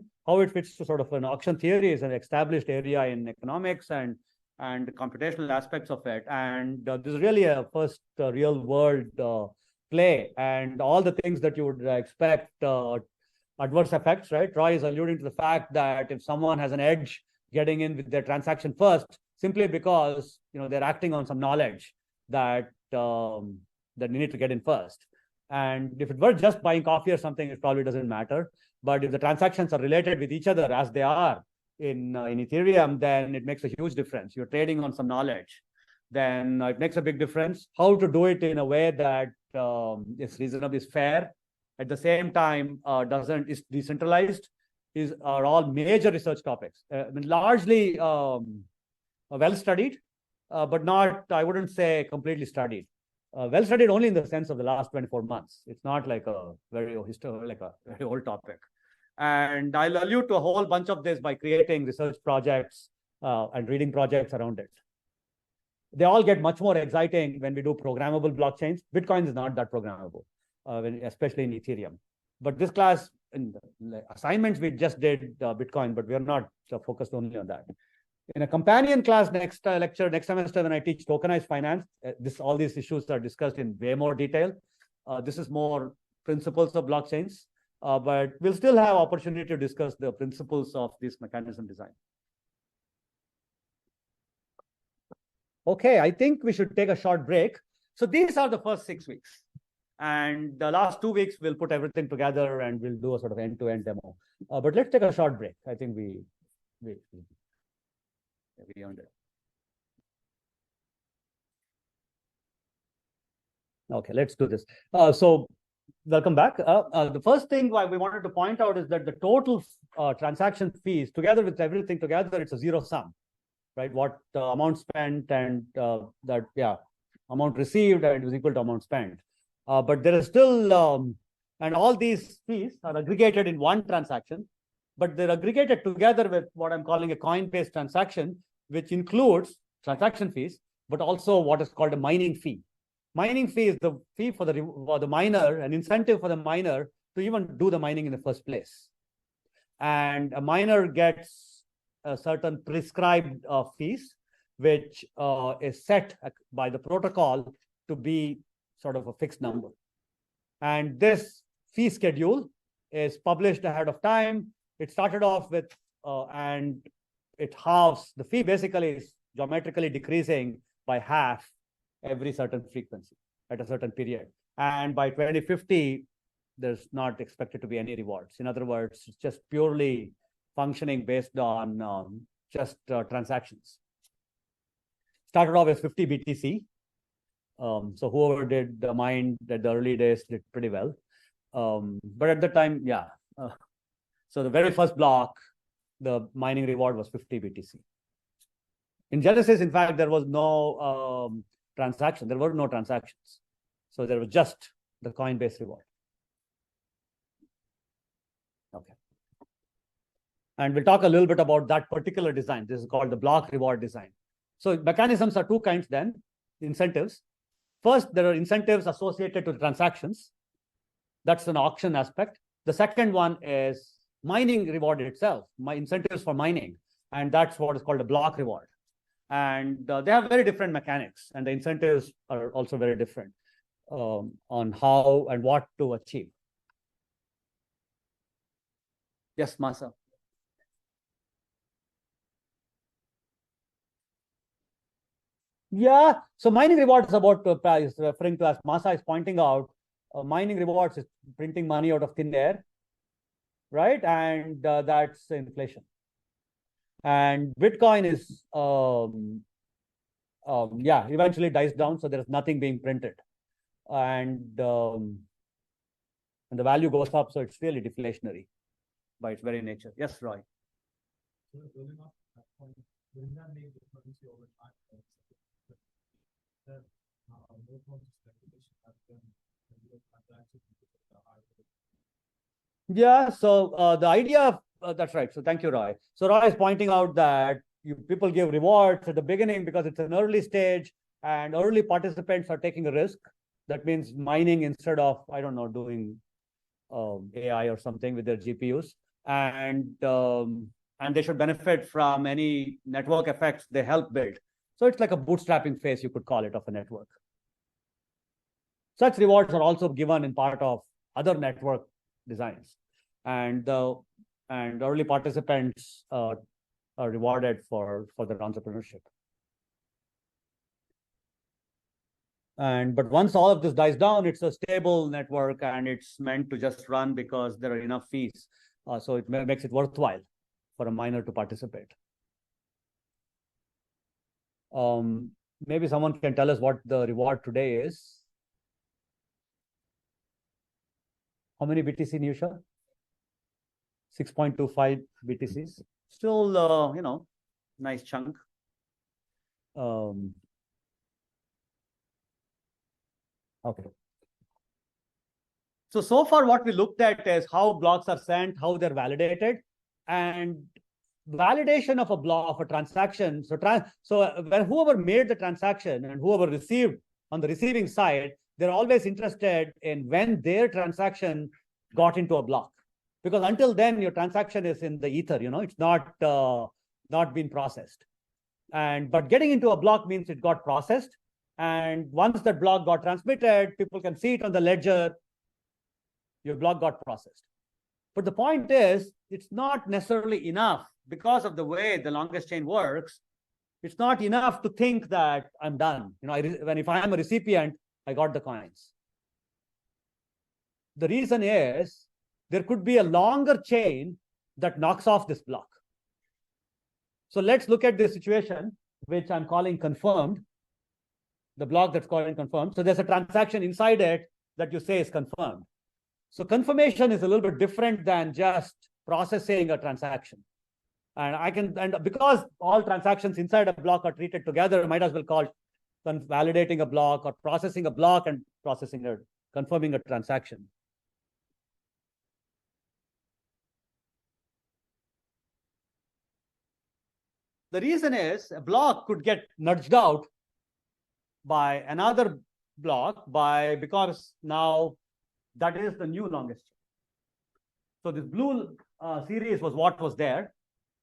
Speaker 1: sort of an auction theory is an established area in economics and computational aspects of it. And this is really a first real world play, and all the things that you would expect, adverse effects, right? Roy is alluding to the fact that if someone has an edge getting in with their transaction first, simply because they're acting on some knowledge that that you need to get in first. And if it were just buying coffee or something, it probably doesn't matter. But if the transactions are related with each other as they are in Ethereum, then it makes a huge difference. You're trading on some knowledge, then it makes a big difference. How to do it in a way that is reasonably fair, at the same time is decentralized, are all major research topics. Largely well studied, but not, I wouldn't say completely studied. Well studied only in the sense of the last 24 months. It's not like a very old topic. And I'll allude to a whole bunch of this by creating research projects and reading projects around it. They all get much more exciting when we do programmable blockchains. Bitcoin is not that programmable, especially in Ethereum. But this class, in the assignments, we just did Bitcoin, but we are not focused only on that. In a companion class next semester, when I teach tokenized finance, all these issues are discussed in way more detail. This is more principles of blockchains, but we'll still have opportunity to discuss the principles of this mechanism design. Okay, I think we should take a short break. So these are the first 6 weeks. And the last 2 weeks, we'll put everything together and we'll do a sort of end-to-end demo. But let's take a short break. I think we earned it. Okay, let's do this. So welcome back. The first thing why we wanted to point out is that the total transaction fees, together with everything together, it's a zero sum, right? What amount spent and amount received, and it was equal to amount spent. But there is still, and all these fees are aggregated in one transaction, but they're aggregated together with what I'm calling a coin-based transaction, which includes transaction fees, but also what is called a mining fee. Mining fee is the fee for the miner, an incentive for the miner to even do the mining in the first place. And a miner gets a certain prescribed fees, which is set by the protocol to be sort of a fixed number. And this fee schedule is published ahead of time. It started off with, and it halves, the fee basically is geometrically decreasing by half every certain frequency at a certain period. And by 2050, there's not expected to be any rewards. In other words, it's just purely functioning based on just transactions. Started off as 50 BTC. So whoever did the mine at the early days did pretty well. But at the time, so the very first block, the mining reward was 50 BTC. In Genesis, in fact, there was no transaction. There were no transactions. So there was just the coin-based reward. Okay. And we'll talk a little bit about that particular design. This is called the block reward design. So mechanisms are two kinds then, incentives. First, there are incentives associated to the transactions. That's an auction aspect. The second one is mining reward itself, my incentives for mining. And that's what is called a block reward. And they have very different mechanics, and the incentives are also very different on how and what to achieve. Yes, Masa. Yeah, so mining rewards is about is referring to, as Masa is pointing out, mining rewards is printing money out of thin air, right? And that's inflation. And Bitcoin is, eventually dies down, so there's nothing being printed. And the value goes up, so it's really deflationary by its very nature. Yes, Roy.
Speaker 2: So building off that point, wouldn't that make the currency over time that more forms of speculation have been transactions?
Speaker 1: Yeah, so the idea of, that's right. So thank you, Roy. So Roy is pointing out that people give rewards at the beginning because it's an early stage and early participants are taking a risk. That means mining instead of, I don't know, doing AI or something with their GPUs. And they should benefit from any network effects they help build. So it's like a bootstrapping phase, you could call it, of a network. Such rewards are also given in part of other network designs. And early participants are rewarded for their entrepreneurship. But once all of this dies down, it's a stable network and it's meant to just run because there are enough fees. So it makes it worthwhile for a miner to participate. Maybe someone can tell us what the reward today is. How many BTC, Nusha? 6.25 BTCs. Still, nice chunk. Okay. So far what we looked at is how blocks are sent, how they're validated, and validation of a block of a transaction. When whoever made the transaction and whoever received on the receiving side, they're always interested in when their transaction got into a block, because until then your transaction is in the ether. It's not been processed. But getting into a block means it got processed, and once that block got transmitted, people can see it on the ledger. Your block got processed. But the point is, it's not necessarily enough because of the way the longest chain works. It's not enough to think that I'm done. If I am a recipient, I got the coins. The reason is there could be a longer chain that knocks off this block. So let's look at this situation, which I'm calling confirmed, the block that's called confirmed. So there's a transaction inside it that you say is confirmed. So confirmation is a little bit different than just processing a transaction. And because all transactions inside a block are treated together, I might as well call validating a block or processing a block and confirming a transaction. The reason is a block could get nudged out by another block because now that is the new longest chain. So this blue series was what was there,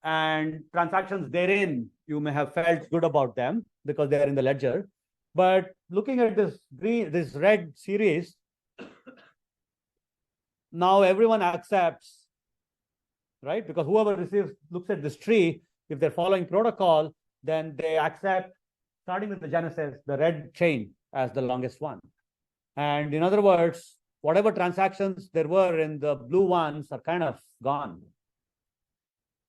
Speaker 1: and transactions therein, you may have felt good about them because they are in the ledger. But looking at this red series, now everyone accepts, right? Because whoever looks at this tree, if they're following protocol, then they accept, starting with the genesis, the red chain as the longest one. And in other words, whatever transactions there were in the blue ones are kind of gone.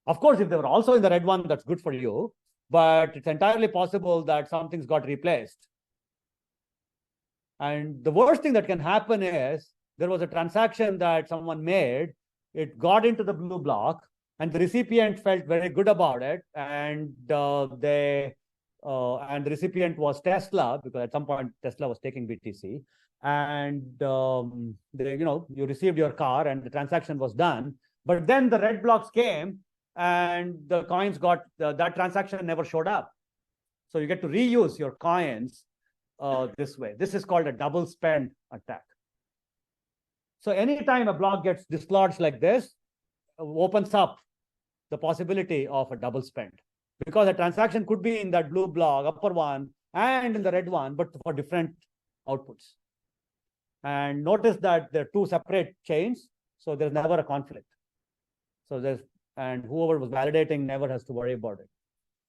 Speaker 1: Of course, if they were also in the red one, that's good for you, but it's entirely possible that something's got replaced. And the worst thing that can happen is there was a transaction that someone made, it got into the blue block, and the recipient felt very good about it, and the recipient was Tesla, because at some point Tesla was taking BTC, and you received your car and the transaction was done. But then the red blocks came and the coins that transaction never showed up. So you get to reuse your coins this way. This is called a double spend attack. So anytime a block gets dislodged like this, opens up the possibility of a double spend, because a transaction could be in that blue block, upper one, and in the red one, but for different outputs. And notice that they're two separate chains, so there's never a conflict. And whoever was validating never has to worry about it.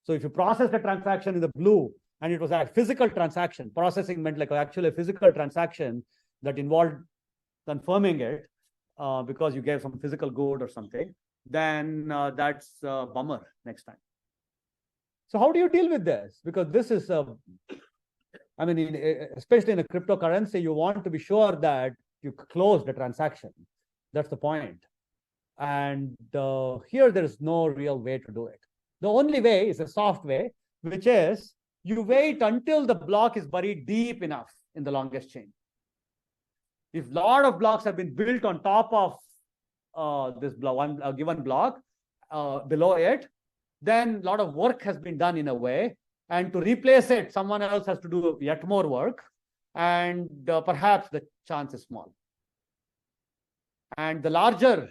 Speaker 1: So if you process the transaction in the blue and it was a physical transaction, processing meant like actually a physical transaction that involved confirming it because you gave some physical good or something, then that's a bummer next time. So how do you deal with this? Because this is especially in a cryptocurrency, you want to be sure that you close the transaction. That's the point. And here there is no real way to do it. The only way is a soft way, which is you wait until the block is buried deep enough in the longest chain. If a lot of blocks have been built on top of this block, a given block below it, then a lot of work has been done in a way. And to replace it, someone else has to do yet more work. And perhaps the chance is small. And the larger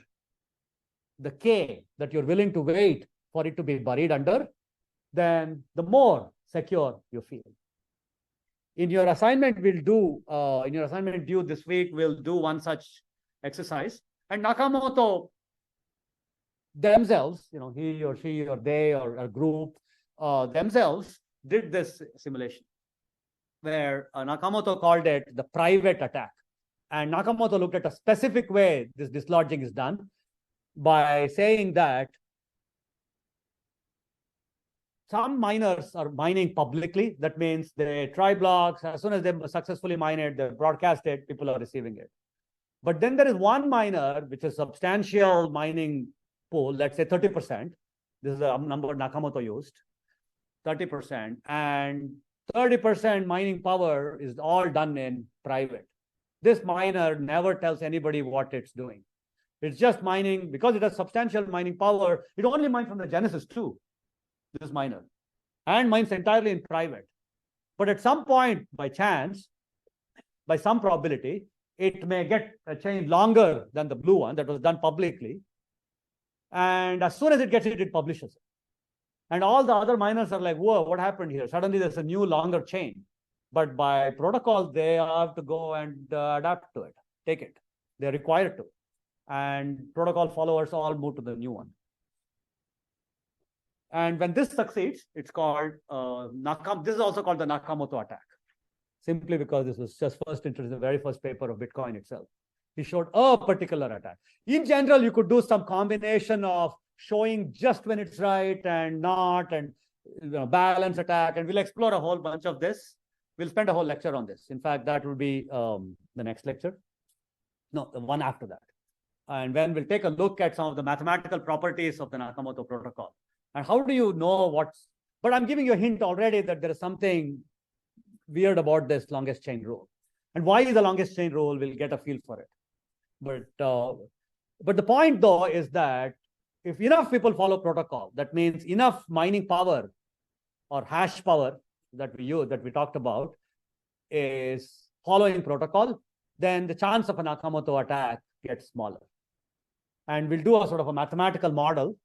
Speaker 1: the K that you're willing to wait for it to be buried under, then the more secure you feel. In your assignment, due this week, we'll do one such exercise. And Nakamoto themselves, he or she or they or a group themselves did this simulation. where Nakamoto called it the private attack. And Nakamoto looked at a specific way this dislodging is done by saying that some miners are mining publicly. That means they try blocks. As soon as they successfully mine it, they broadcast it, people are receiving it. But then there is one miner, which is substantial mining pool, let's say 30%. This is the number Nakamoto used, 30%. And 30% mining power is all done in private. This miner never tells anybody what it's doing. It's just mining, because it has substantial mining power, it only mines from the Genesis too, this miner, and mines entirely in private. But at some point, by chance, by some probability, it may get a chain longer than the blue one that was done publicly. And as soon as it gets it, it publishes it. And all the other miners are like, whoa, what happened here? Suddenly there's a new longer chain. But by protocol, they have to go and adapt to it, take it. They're required to. And protocol followers all move to the new one. And when this succeeds, it's called this is also called the Nakamoto attack, simply because this was just first introduced in the very first paper of Bitcoin itself. He showed a particular attack. In general, you could do some combination of showing just when it's right and not, and balance attack. And we'll explore a whole bunch of this. We'll spend a whole lecture on this. In fact, that will be the next lecture. No, the one after that. And when we'll take a look at some of the mathematical properties of the Nakamoto protocol. And how do you know what's... But I'm giving you a hint already that there is something weird about this longest chain rule. And why is the longest chain rule? We'll get a feel for it. But the point, though, is that if enough people follow protocol, that means enough mining power or hash power that we talked about is following protocol, then the chance of a Nakamoto attack gets smaller. And we'll do a sort of a mathematical model.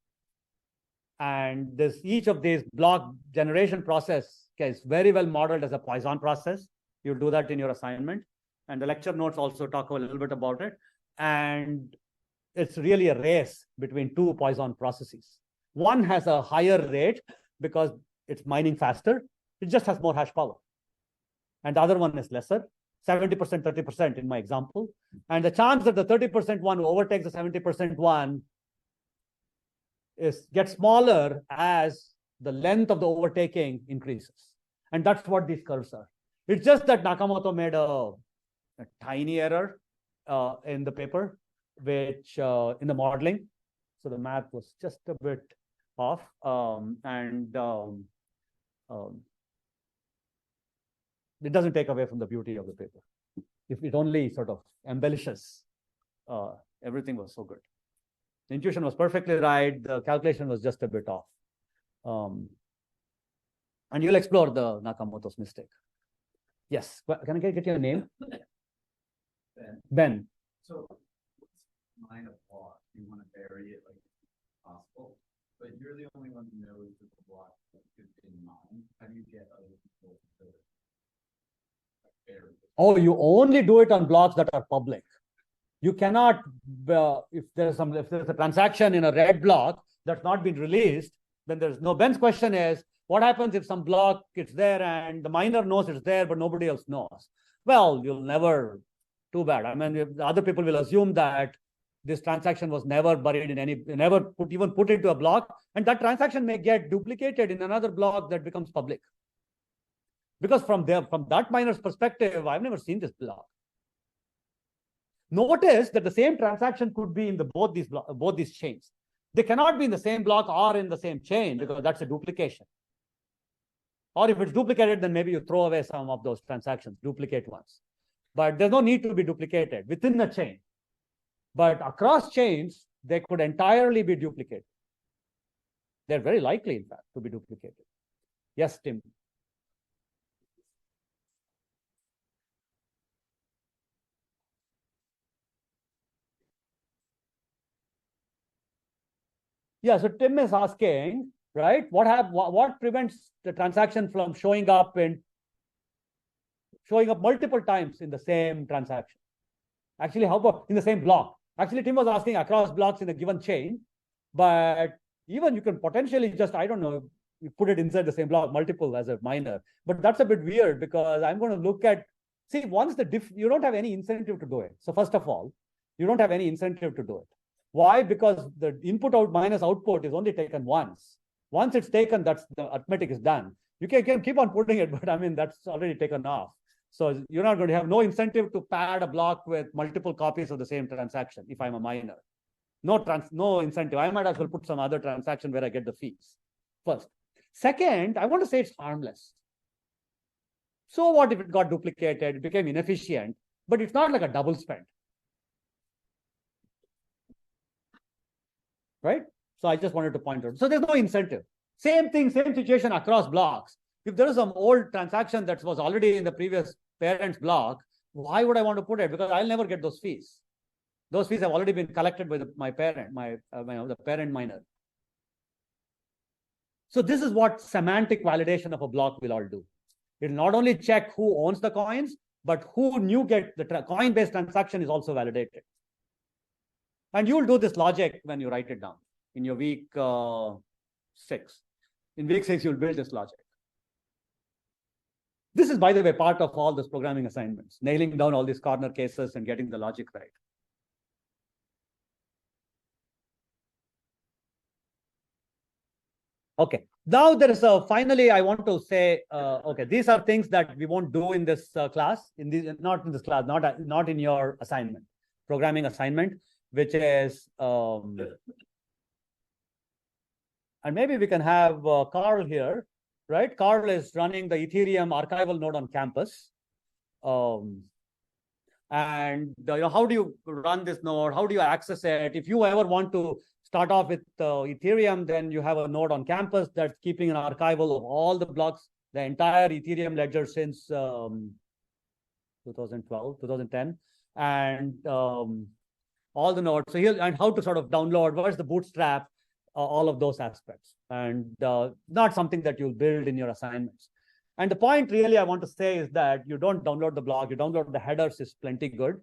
Speaker 1: And each of these block generation process is very well modeled as a Poisson process. You'll do that in your assignment. And the lecture notes also talk a little bit about it. And it's really a race between two Poisson processes. One has a higher rate because it's mining faster. It just has more hash power. And the other one is lesser, 70%, 30% in my example. And the chance that the 30% one overtakes the 70% one gets smaller as the length of the overtaking increases. And that's what these curves are. It's just that Nakamoto made a tiny error in the paper, which in the modeling. So the math was just a bit off. It doesn't take away from the beauty of the paper. If it only sort of embellishes, everything was so good. The intuition was perfectly right. The calculation was just a bit off. And you'll explore the Nakamoto's mistake. Yes, can I get your name? Ben.
Speaker 5: So, mine a block, you want to vary it like possible, but you're the only one who knows that the block is in mind. How do you get other people to vary it?
Speaker 1: Oh, you only do it on blocks that are public. You cannot, if there's a transaction in a red block that's not been released, then there's no. Ben's question is, what happens if some block it's there and the miner knows it's there, but nobody else knows? Well, you'll never, too bad. I mean, the other people will assume that this transaction was never buried in any, never even put into a block, and that transaction may get duplicated in another block that becomes public. Because from that miner's perspective, I've never seen this block. Notice that the same transaction could be in both these chains. They cannot be in the same block or in the same chain because that's a duplication. Or if it's duplicated, then maybe you throw away some of those transactions, duplicate ones. But there's no need to be duplicated within the chain. But across chains, they could entirely be duplicated. They're very likely, in fact, to be duplicated. Yes, Tim. Yeah, so Tim is asking, right? What prevents the transaction from showing up multiple times in the same transaction? Actually, how about in the same block? Actually, Tim was asking across blocks in a given chain, but even you can potentially just, I don't know, you put it inside the same block, multiple as a miner. But that's a bit weird because I'm going to look at, see, once you don't have any incentive to do it. So first of all, you don't have any incentive to do it. Why? Because the input out minus output is only taken once. Once it's taken, that's the arithmetic is done. You can keep on putting it, but I mean, that's already taken off. So you're not going to have no incentive to pad a block with multiple copies of the same transaction if I'm a miner. No incentive. I might as well put some other transaction where I get the fees. First. Second, I want to say it's harmless. So what if it got duplicated, it became inefficient, but it's not like a double spend. Right? So I just wanted to point out. So there's no incentive. Same thing, same situation across blocks. If there is some old transaction that was already in the previous parent's block, why would I want to put it? Because I'll never get those fees. Those fees have already been collected by my parent, the parent miner. So this is what semantic validation of a block will all do. It will not only check who owns the coins, but who new get the coin-based transaction is also validated. And you'll do this logic when you write it down in your week 6. In week 6, you'll build this logic. This is, by the way, part of all those programming assignments, nailing down all these corner cases and getting the logic right. Okay, now there is finally, I want to say, okay, these are things that we won't do in this class, not in this class, not in your assignment, programming assignment, which is, and maybe we can have Carl here, right? Carl is running the Ethereum archival node on campus. And how do you run this node? How do you access it? If you ever want to start off with Ethereum, then you have a node on campus that's keeping an archival of all the blocks, the entire Ethereum ledger since 2012, 2010, and all the nodes. So and how to sort of download, what is the bootstrap, all of those aspects, and not something that you'll build in your assignments. And the point really I want to say is that you don't download the block, you download the headers is plenty good.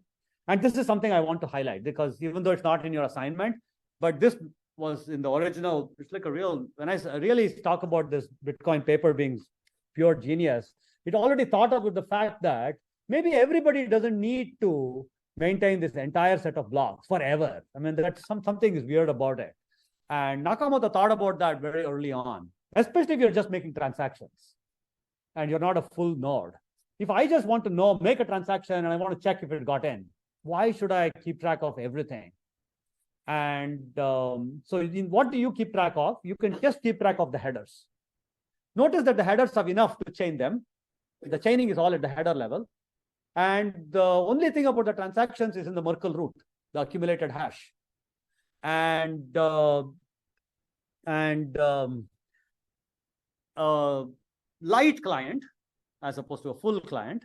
Speaker 1: And this is something I want to highlight because even though it's not in your assignment, but this was in the original, it's like a real, when I really talk about this Bitcoin paper being pure genius, it already thought about the fact that maybe everybody doesn't need to maintain this entire set of blocks forever. I mean, that's something is weird about it. And Nakamoto thought about that very early on, especially if you're just making transactions and you're not a full node. If I just want to make a transaction and I want to check if it got in, why should I keep track of everything? And so what do you keep track of? You can just keep track of the headers. Notice that the headers have enough to chain them. The chaining is all at the header level. And the only thing about the transactions is in the Merkle root, the accumulated hash. And light client, as opposed to a full client,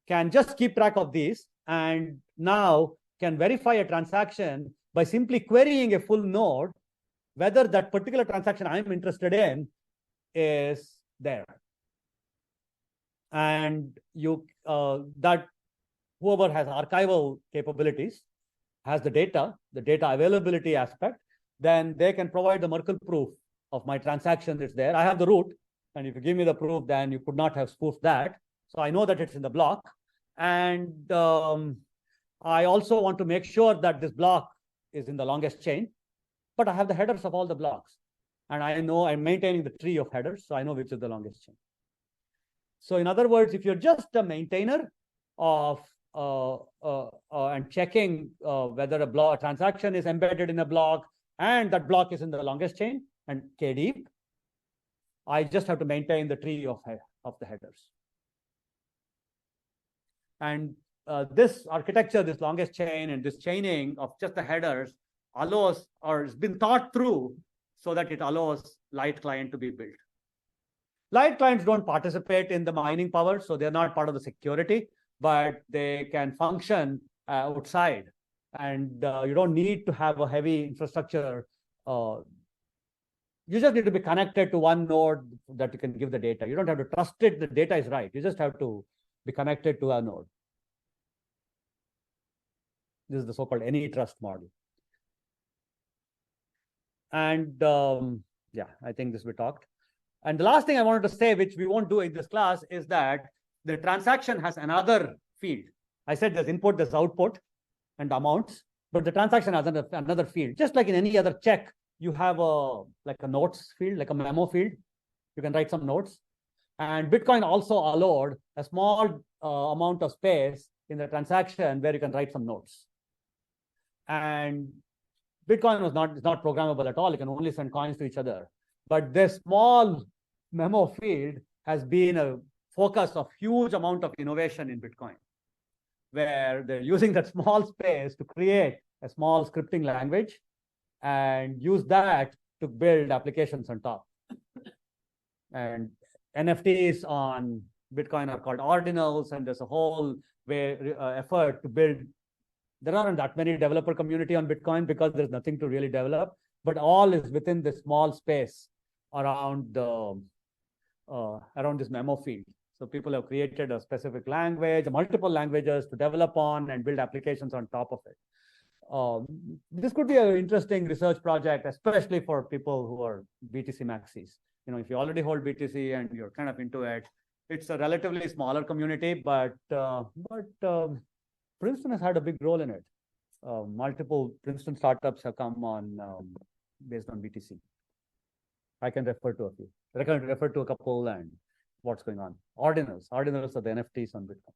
Speaker 1: can just keep track of these and now can verify a transaction by simply querying a full node whether that particular transaction I'm interested in is there. And that whoever has archival capabilities has the data availability aspect, then they can provide the Merkle proof of my transaction is there. I have the root, and if you give me the proof, then you could not have spoofed that. So I know that it's in the block. And I also want to make sure that this block is in the longest chain, but I have the headers of all the blocks. And I know I'm maintaining the tree of headers, so I know which is the longest chain. So in other words, if you're just a maintainer of and checking whether a transaction is embedded in a block and that block is in the longest chain and KD, I just have to maintain the tree of the headers. And this architecture, this longest chain and this chaining of just the headers allows, or has been thought through so that it allows light client to be built. Light clients don't participate in the mining power, so they're not part of the security, but they can function outside. And you don't need to have a heavy infrastructure. You just need to be connected to one node that you can give the data. You don't have to trust it, the data is right. You just have to be connected to a node. This is the so-called any trust model. And yeah, I think this we talked. And the last thing I wanted to say, which we won't do in this class, is that the transaction has another field. I said there's input, there's output, and amounts, but the transaction has another field. Just like in any other check, you have a notes field, like a memo field. You can write some notes. And Bitcoin also allowed a small amount of space in the transaction where you can write some notes. And Bitcoin is not programmable at all. You can only send coins to each other. But this small memo field has been a focus of huge amount of innovation in Bitcoin, where they're using that small space to create a small scripting language and use that to build applications on top. And NFTs on Bitcoin are called ordinals, and there's a whole effort to build. There aren't that many developer community on Bitcoin because there's nothing to really develop, but all is within this small space around this memo field. So people have created a specific language, multiple languages to develop on and build applications on top of it. This could be an interesting research project, especially for people who are BTC maxis. If you already hold BTC and you're kind of into it, it's a relatively smaller community, but Princeton has had a big role in it. Multiple Princeton startups have come on based on BTC. I can refer to a few. I can refer to a couple and what's going on. Ordinals are the NFTs on Bitcoin.